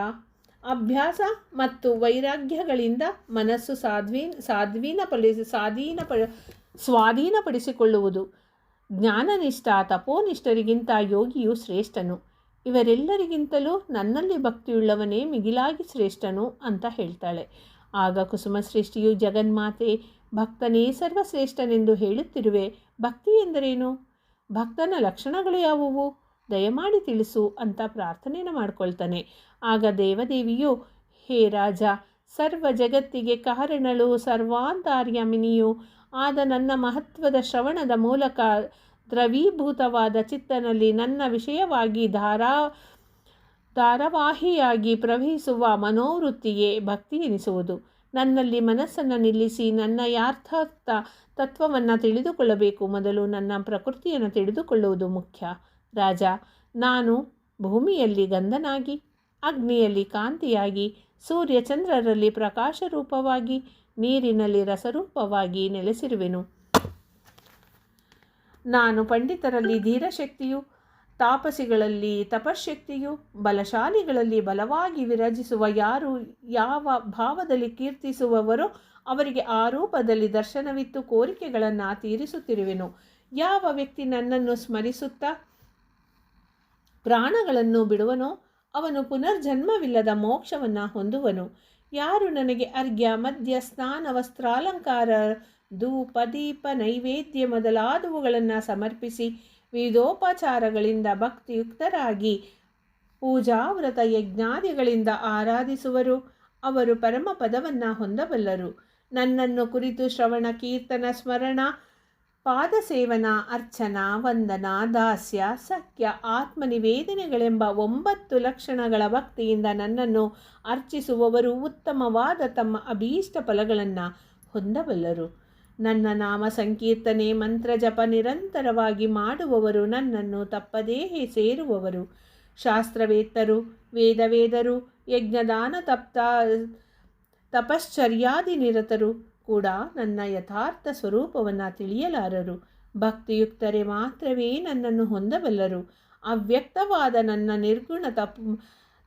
ಅಭ್ಯಾಸ ಮತ್ತು ವೈರಾಗ್ಯಗಳಿಂದ ಮನಸ್ಸು ಸ್ವಾಧೀನಪಡಿಸಿಕೊಳ್ಳುವುದು. ಜ್ಞಾನನಿಷ್ಠ ತಪೋನಿಷ್ಠರಿಗಿಂತ ಯೋಗಿಯು ಶ್ರೇಷ್ಠನು. ಇವರೆಲ್ಲರಿಗಿಂತಲೂ ನನ್ನಲ್ಲಿ ಭಕ್ತಿಯುಳ್ಳವನೇ ಮಿಗಿಲಾಗಿ ಶ್ರೇಷ್ಠನು ಅಂತ ಹೇಳ್ತಾಳೆ. ಆಗ ಕುಸುಮಶ್ರೇಷ್ಠಿಯು, ಜಗನ್ಮಾತೆ, ಭಕ್ತನೇ ಸರ್ವಶ್ರೇಷ್ಠನೆಂದು ಹೇಳುತ್ತಿರುವೆ. ಭಕ್ತಿ ಎಂದರೇನು? ಭಕ್ತನ ಲಕ್ಷಣಗಳು ಯಾವುವು? ದಯಮಾಡಿ ತಿಳಿಸು ಅಂತ ಪ್ರಾರ್ಥನೆಯನ್ನು ಮಾಡ್ಕೊಳ್ತಾನೆ. ಆಗ ದೇವದೇವಿಯು, ಹೇ ರಾಜ, ಸರ್ವ ಜಗತ್ತಿಗೆ ಕಾರಣಳು, ಸರ್ವಾಂತರ್ಯಾಮಿನಿಯೂ ಆದ ನನ್ನ ಮಹತ್ವದ ಶ್ರವಣದ ಮೂಲಕ ದ್ರವೀಭೂತವಾದ ಚಿತ್ತನಲ್ಲಿ ನನ್ನ ವಿಷಯವಾಗಿ ಧಾರಾವಾಹಿಯಾಗಿ ಪ್ರವಹಿಸುವ ಮನೋವೃತ್ತಿಯೇ ಭಕ್ತಿ ಎನಿಸುವುದು. ನನ್ನಲ್ಲಿ ಮನಸ್ಸನ್ನು ನಿಲ್ಲಿಸಿ ನನ್ನ ಯಾಥಾರ್ಥ ತತ್ವವನ್ನು ತಿಳಿದುಕೊಳ್ಳಬೇಕು. ಮೊದಲು ನನ್ನ ಪ್ರಕೃತಿಯನ್ನು ತಿಳಿದುಕೊಳ್ಳುವುದು ಮುಖ್ಯ. ರಾಜ, ನಾನು ಭೂಮಿಯಲ್ಲಿ ಗಂಧನಾಗಿ, ಅಗ್ನಿಯಲ್ಲಿ ಕಾಂತಿಯಾಗಿ, ಸೂರ್ಯ ಚಂದ್ರರಲ್ಲಿ ಪ್ರಕಾಶ ರೂಪವಾಗಿ, ನೀರಿನಲ್ಲಿ ರಸರೂಪವಾಗಿ ನೆಲೆಸಿರುವೆನು. ನಾನು ಪಂಡಿತರಲ್ಲಿ ಧೀರಶಕ್ತಿಯು, ತಾಪಸಿಗಳಲ್ಲಿ ತಪಶಕ್ತಿಯು, ಬಲಶಾಲಿಗಳಲ್ಲಿ ಬಲವಾಗಿ ವಿರಾಜಿಸುವ, ಯಾರು ಯಾವ ಭಾವದಲ್ಲಿ ಕೀರ್ತಿಸುವವರೋ ಅವರಿಗೆ ಆ ರೂಪದಲ್ಲಿ ದರ್ಶನವಿತ್ತು ಕೋರಿಕೆಗಳನ್ನು ತೀರಿಸುತ್ತಿರುವೆನು. ಯಾವ ವ್ಯಕ್ತಿ ನನ್ನನ್ನು ಸ್ಮರಿಸುತ್ತಾ ಪ್ರಾಣಗಳನ್ನು ಬಿಡುವನೋ ಅವನು ಪುನರ್ಜನ್ಮವಿಲ್ಲದ ಮೋಕ್ಷವನ್ನು ಹೊಂದುವನು. ಯಾರು ನನಗೆ ಅರ್ಘ್ಯ, ಮದ್ಯ, ಸ್ನಾನ, ವಸ್ತ್ರಾಲಂಕಾರ, ಧೂಪ, ದೀಪ, ನೈವೇದ್ಯ ಮೊದಲಾದವುಗಳನ್ನು ಸಮರ್ಪಿಸಿ ವಿವಿಧೋಪಚಾರಗಳಿಂದ ಭಕ್ತಿಯುಕ್ತರಾಗಿ ಪೂಜಾವ್ರತ ಯಜ್ಞಾದಿಗಳಿಂದ ಆರಾಧಿಸುವರು, ಅವರು ಪರಮ ಪದವನ್ನು ಹೊಂದಬಲ್ಲರು. ನನ್ನನ್ನು ಕುರಿತು ಶ್ರವಣ, ಕೀರ್ತನ, ಸ್ಮರಣ, ಪಾದಸೇವನ, ಅರ್ಚನಾ, ವಂದನ, ದಾಸ್ಯ, ಸಖ್ಯ, ಆತ್ಮನಿವೇದನೆಗಳೆಂಬ 9 ಲಕ್ಷಣಗಳ ಭಕ್ತಿಯಿಂದ ನನ್ನನ್ನು ಅರ್ಚಿಸುವವರು ಉತ್ತಮವಾದ ತಮ್ಮ ಅಭೀಷ್ಟ ಫಲಗಳನ್ನು ಹೊಂದಬಲ್ಲರು. ನನ್ನ ನಾಮ ಸಂಕೀರ್ತನೆ, ಮಂತ್ರ ಜಪ ನಿರಂತರವಾಗಿ ಮಾಡುವವರು ನನ್ನನ್ನು ತಪ್ಪದೇ ಸೇರುವವರು. ಶಾಸ್ತ್ರವೇತ್ತರು, ವೇದವೇದರು, ಯಜ್ಞದಾನ ತಪಶ್ಚರ್ಯಾದಿ ನಿರತರು ಕೂಡ ನನ್ನ ಯಥಾರ್ಥ ಸ್ವರೂಪವನ್ನು ತಿಳಿಯಲಾರರು. ಭಕ್ತಿಯುಕ್ತರೆ ಮಾತ್ರವೇ ನನ್ನನ್ನು ಹೊಂದಬಲ್ಲರು. ಅವ್ಯಕ್ತವಾದ ನನ್ನ ನಿರ್ಗುಣ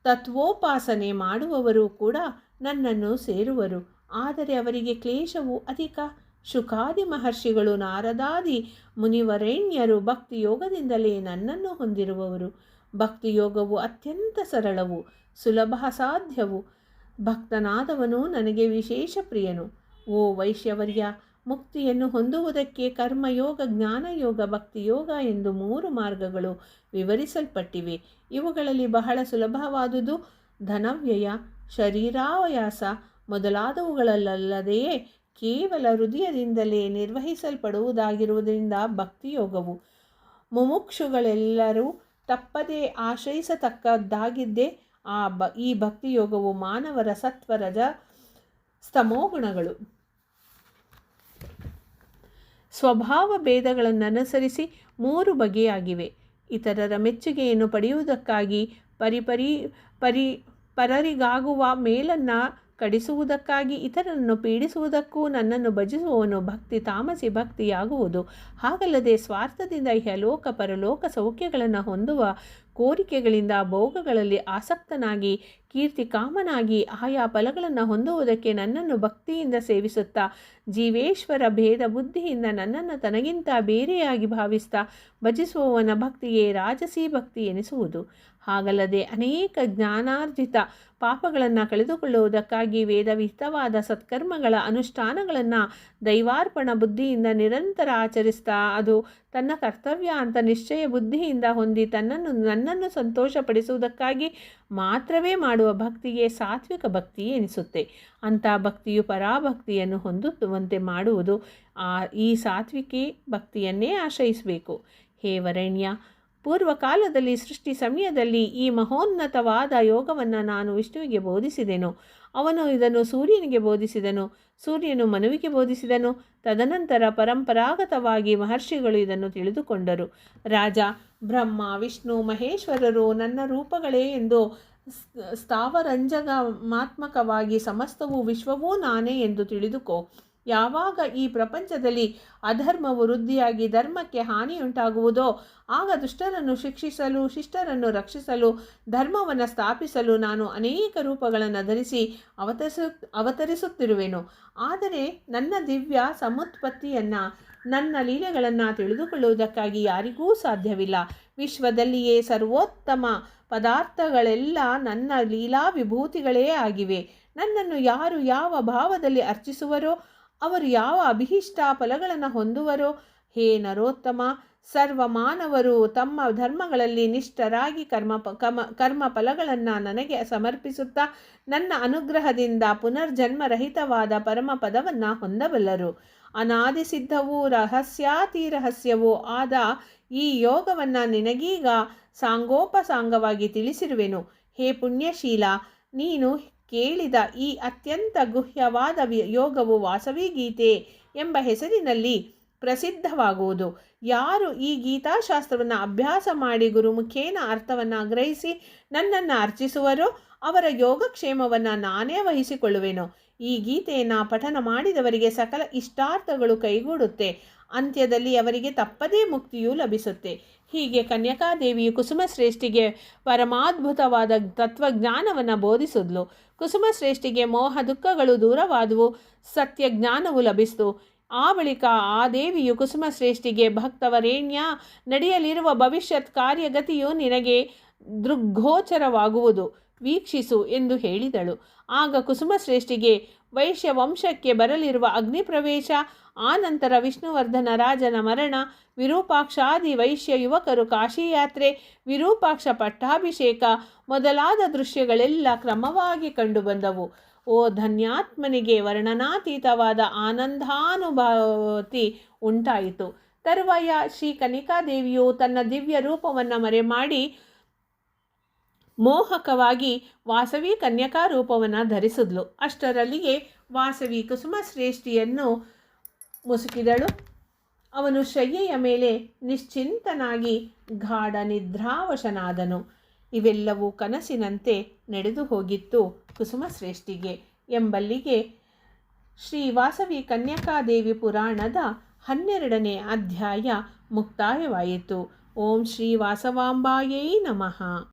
ತತ್ವೋಪಾಸನೆ ಮಾಡುವವರು ಕೂಡ ನನ್ನನ್ನು ಸೇರುವರು. ಆದರೆ ಅವರಿಗೆ ಕ್ಲೇಶವು ಅಧಿಕ. ಶುಕಾದಿ ಮಹರ್ಷಿಗಳು, ನಾರದಾದಿ ಮುನಿವರೇಣ್ಯರು ಭಕ್ತಿಯೋಗದಿಂದಲೇ ನನ್ನನ್ನು ಹೊಂದಿರುವವರು. ಭಕ್ತಿಯೋಗವು ಅತ್ಯಂತ ಸರಳವು, ಸುಲಭ ಸಾಧ್ಯವು. ಭಕ್ತನಾದವನು ನನಗೆ ವಿಶೇಷ ಪ್ರಿಯನು. ಓ ವೈಶ್ಯವರ್ಯ, ಮುಕ್ತಿಯನ್ನು ಹೊಂದುವುದಕ್ಕೆ ಕರ್ಮಯೋಗ, ಜ್ಞಾನಯೋಗ, ಭಕ್ತಿಯೋಗ ಎಂದು 3 ಮಾರ್ಗಗಳು ವಿವರಿಸಲ್ಪಟ್ಟಿವೆ. ಇವುಗಳಲ್ಲಿ ಬಹಳ ಸುಲಭವಾದುದು ಧನವ್ಯಯ, ಶರೀರಾಯಾಸ ಮೊದಲಾದವುಗಳಲ್ಲದೆಯೇ ಕೇವಲ ಹೃದಯದಿಂದಲೇ ನಿರ್ವಹಿಸಲ್ಪಡುವುದಾಗಿರುವುದರಿಂದ ಭಕ್ತಿಯೋಗವು ಮುಮುಕ್ಷುಗಳೆಲ್ಲರೂ ತಪ್ಪದೇ ಆಶ್ರಯಿಸತಕ್ಕದ್ದಾಗಿದ್ದೇ ಈ ಭಕ್ತಿಯೋಗವು ಮಾನವರ ಸತ್ವರಜ ಸ್ತಮೋಗುಣಗಳು ಸ್ವಭಾವ ಭೇದಗಳನ್ನನುಸರಿಸಿ 3 ಬಗೆಯಾಗಿವೆ. ಇತರರ ಮೆಚ್ಚುಗೆಯನ್ನು ಪಡೆಯುವುದಕ್ಕಾಗಿ ಪರರಿಗಾಗುವ ಮೇಲನ್ನು ಕಡಿಸುವುದಕ್ಕಾಗಿ ಇತರರನ್ನು ಪೀಡಿಸುವುದಕ್ಕೂ ನನ್ನನ್ನು ಭಜಿಸುವವನು ಭಕ್ತಿ ತಾಮಸಿ ಭಕ್ತಿಯಾಗುವುದು. ಹಾಗಲ್ಲದೆ ಸ್ವಾರ್ಥದಿಂದ ಇಹಲೋಕ ಪರಲೋಕ ಸೌಖ್ಯಗಳನ್ನು ಹೊಂದುವ ಕೋರಿಕೆಗಳಿಂದ ಭೋಗಗಳಲ್ಲಿ ಆಸಕ್ತನಾಗಿ ಕೀರ್ತಿಕಾಮನಾಗಿ ಆಯಾ ಫಲಗಳನ್ನು ಹೊಂದುವುದಕ್ಕೆ ನನ್ನನ್ನು ಭಕ್ತಿಯಿಂದ ಸೇವಿಸುತ್ತಾ ಜೀವೇಶ್ವರ ಭೇದ ಬುದ್ಧಿಯಿಂದ ನನ್ನನ್ನು ತನಗಿಂತ ಬೇರೆಯಾಗಿ ಭಾವಿಸ್ತಾ ಭಜಿಸುವವನ ಭಕ್ತಿಯೇ ರಾಜಸೀ ಭಕ್ತಿ ಎನಿಸುವುದು. ಹಾಗಲ್ಲದೆ ಅನೇಕ ಜ್ಞಾನಾರ್ಜಿತ ಪಾಪಗಳನ್ನು ಕಳೆದುಕೊಳ್ಳುವುದಕ್ಕಾಗಿ ವೇದವಿಹಿತವಾದ ಸತ್ಕರ್ಮಗಳ ಅನುಷ್ಠಾನಗಳನ್ನು ದೈವಾರ್ಪಣ ಬುದ್ಧಿಯಿಂದ ನಿರಂತರ ಆಚರಿಸ್ತಾ ಅದು ತನ್ನ ಕರ್ತವ್ಯ ಅಂತ ನಿಶ್ಚಯ ಬುದ್ಧಿಯಿಂದ ಹೊಂದಿ ನನ್ನನ್ನು ಸಂತೋಷಪಡಿಸುವುದಕ್ಕಾಗಿ ಮಾತ್ರವೇ ಮಾಡುವ ಭಕ್ತಿಗೆ ಸಾತ್ವಿಕ ಭಕ್ತಿ ಎನಿಸುತ್ತೆ. ಅಂಥ ಭಕ್ತಿಯು ಪರಾಭಕ್ತಿಯನ್ನು ಹೊಂದುವಂತೆ ಮಾಡುವುದು. ಈ ಸಾತ್ವಿಕಿ ಭಕ್ತಿಯನ್ನೇ ಆಶ್ರಯಿಸಬೇಕು. ಹೇ ವರೆಣ್ಯ, ಪೂರ್ವಕಾಲದಲ್ಲಿ ಸೃಷ್ಟಿ ಸಮಯದಲ್ಲಿ ಈ ಮಹೋನ್ನತವಾದ ಯೋಗವನ್ನು ನಾನು ವಿಷ್ಣುವಿಗೆ ಬೋಧಿಸಿದೆನು. ಅವನು ಇದನ್ನು ಸೂರ್ಯನಿಗೆ ಬೋಧಿಸಿದನು. ಸೂರ್ಯನು ಮನುವಿಗೆ ಬೋಧಿಸಿದನು. ತದನಂತರ ಪರಂಪರಾಗತವಾಗಿ ಮಹರ್ಷಿಗಳು ಇದನ್ನು ತಿಳಿದುಕೊಂಡರು. ರಾಜ, ಬ್ರಹ್ಮ, ವಿಷ್ಣು, ಮಹೇಶ್ವರರು ನನ್ನ ರೂಪಗಳೇ ಎಂದು ಸ್ಥಾವರಂಜಗಮಾತ್ಮಕವಾಗಿ ಸಮಸ್ತವೂ ವಿಶ್ವವೂ ನಾನೇ ಎಂದು ತಿಳಿದುಕೋ. ಯಾವಾಗ ಈ ಪ್ರಪಂಚದಲ್ಲಿ ಅಧರ್ಮವು ವೃದ್ಧಿಯಾಗಿ ಧರ್ಮಕ್ಕೆ ಹಾನಿಯುಂಟಾಗುವುದೋ ಆಗ ದುಷ್ಟರನ್ನು ಶಿಕ್ಷಿಸಲು, ಶಿಷ್ಟರನ್ನು ರಕ್ಷಿಸಲು, ಧರ್ಮವನ್ನು ಸ್ಥಾಪಿಸಲು ನಾನು ಅನೇಕ ರೂಪಗಳನ್ನು ಧರಿಸಿ ಅವತರಿಸುತ್ತಿರುವೆನು. ಆದರೆ ನನ್ನ ದಿವ್ಯ ಸಮುತ್ಪತ್ತಿಯನ್ನು, ನನ್ನ ಲೀಲೆಗಳನ್ನು ತಿಳಿದುಕೊಳ್ಳುವುದಕ್ಕಾಗಿ ಯಾರಿಗೂ ಸಾಧ್ಯವಿಲ್ಲ. ವಿಶ್ವದಲ್ಲಿಯೇ ಸರ್ವೋತ್ತಮ ಪದಾರ್ಥಗಳೆಲ್ಲ ನನ್ನ ಲೀಲಾ ವಿಭೂತಿಗಳೇ ಆಗಿವೆ. ನನ್ನನ್ನು ಯಾರು ಯಾವ ಭಾವದಲ್ಲಿ ಅರ್ಚಿಸುವರೋ ಅವರು ಯಾವ ಅಭಿಷ್ಟ ಫಲಗಳನ್ನು ಹೊಂದುವರೋ. ಹೇ ನರೋತ್ತಮ, ಸರ್ವ ಮಾನವರು ತಮ್ಮ ಧರ್ಮಗಳಲ್ಲಿ ನಿಷ್ಠರಾಗಿ ಕರ್ಮ ಫಲಗಳನ್ನು ನನಗೆ ಸಮರ್ಪಿಸುತ್ತಾ ನನ್ನ ಅನುಗ್ರಹದಿಂದ ಪುನರ್ಜನ್ಮರಹಿತವಾದ ಪರಮ ಪದವನ್ನು ಹೊಂದಬಲ್ಲರು. ಅನಾದಿ ಸಿದ್ಧವೂ ರಹಸ್ಯಾತಿರಹಸ್ಯವೂ ಆದ ಈ ಯೋಗವನ್ನು ನಿನಗೀಗ ಸಾಂಗೋಪಸಾಂಗವಾಗಿ ತಿಳಿಸಿರುವೆನು. ಹೇ ಪುಣ್ಯಶೀಲ, ನೀನು ಕೇಳಿದ ಈ ಅತ್ಯಂತ ಗುಹ್ಯವಾದ ಯೋಗವು ವಾಸವಿ ಗೀತೆ ಎಂಬ ಹೆಸರಿನಲ್ಲಿ ಪ್ರಸಿದ್ಧವಾಗುವುದು. ಯಾರು ಈ ಗೀತಾಶಾಸ್ತ್ರವನ್ನು ಅಭ್ಯಾಸ ಮಾಡಿ ಗುರುಮುಖೇನ ಅರ್ಥವನ್ನು ಗ್ರಹಿಸಿ ನನ್ನನ್ನು ಅರ್ಚಿಸುವರೋ ಅವರ ಯೋಗಕ್ಷೇಮವನ್ನು ನಾನೇ ವಹಿಸಿಕೊಳ್ಳುವೆನು. ಈ ಗೀತೆಯನ್ನು ಪಠನ ಮಾಡಿದವರಿಗೆ ಸಕಲ ಇಷ್ಟಾರ್ಥಗಳು ಕೈಗೂಡುತ್ತೆ. ಅಂತ್ಯದಲ್ಲಿ ಅವರಿಗೆ ತಪ್ಪದೇ ಮುಕ್ತಿಯೂ ಲಭಿಸುತ್ತೆ. ಹೀಗೆ ಕನ್ಯಕಾದೇವಿಯು ಕುಸುಮಶ್ರೇಷ್ಠಿಗೆ ಪರಮಾದ್ಭುತವಾದ ತತ್ವಜ್ಞಾನವನ್ನು ಬೋಧಿಸಿದ್ಲು. ಕುಸುಮಶ್ರೇಷ್ಠಿಗೆ ಮೋಹ ದುಃಖಗಳು ದೂರವಾದವು, ಸತ್ಯಜ್ಞಾನವು ಲಭಿಸಿತು. ಆ ಬಳಿಕ ಆ ದೇವಿಯು ಕುಸುಮಶ್ರೇಷ್ಠಿಗೆ ಭಕ್ತವರೇಣ್ಯ, ನಡೆಯಲಿರುವ ಭವಿಷ್ಯತ್ ಕಾರ್ಯಗತಿಯು ನಿನಗೆ ದೃಗ್ಗೋಚರವಾಗುವುದು, ವೀಕ್ಷಿಸು ಎಂದು ಹೇಳಿದಳು. ಆಗ ಕುಸುಮಶ್ರೇಷ್ಠಿಗೆ ವೈಶ್ಯವಂಶಕ್ಕೆ ಬರಲಿರುವ ಅಗ್ನಿಪ್ರವೇಶ, ಆನಂತರ ವಿಷ್ಣುವರ್ಧನ ರಾಜನ ಮರಣ, ವಿರೂಪಾಕ್ಷಾದಿ ವೈಶ್ಯ ಯುವಕರು ಕಾಶಿಯಾತ್ರೆ, ವಿರೂಪಾಕ್ಷ ಪಟ್ಟಾಭಿಷೇಕ ಮೊದಲಾದ ದೃಶ್ಯಗಳೆಲ್ಲ ಕ್ರಮವಾಗಿ ಕಂಡುಬಂದವು. ಓ ಧನ್ಯಾತ್ಮನಿಗೆ ವರ್ಣನಾತೀತವಾದ ಆನಂದಾನುಭೂತಿ ಉಂಟಾಯಿತು. ತರುವಾಯ ಶ್ರೀ ಕನ್ನಿಕಾದೇವಿಯು ತನ್ನ ದಿವ್ಯ ರೂಪವನ್ನು ಮರೆಮಾಡಿ ಮೋಹಕವಾಗಿ ವಾಸವಿ ಕನ್ಯಕಾ ರೂಪವನ್ನು ಧರಿಸಿದ್ಲು. ಅಷ್ಟರಲ್ಲಿಗೆ ವಾಸವಿ ಕುಸುಮಶ್ರೇಷ್ಠಿಯನ್ನು ಮುಸುಕಿದಳು. ಅವನು ಶಯ್ಯೆಯ ಮೇಲೆ ನಿಶ್ಚಿಂತನಾಗಿ ಗಾಢ ನಿದ್ರಾವಶನಾದನು. ಇವೆಲ್ಲವೂ ಕನಸಿನಂತೆ ನಡೆದು ಹೋಗಿತ್ತು ಕುಸುಮಶ್ರೇಷ್ಠಿಗೆ ಎಂಬಲ್ಲಿಗೆ ಶ್ರೀ ವಾಸವಿ ಕನ್ಯಕಾದೇವಿ ಪುರಾಣದ 12ನೇ ಅಧ್ಯಾಯ ಮುಕ್ತಾಯವಾಯಿತು. ಓಂ ಶ್ರೀ ವಾಸವಾಂಬಾಯೈ ನಮಃ.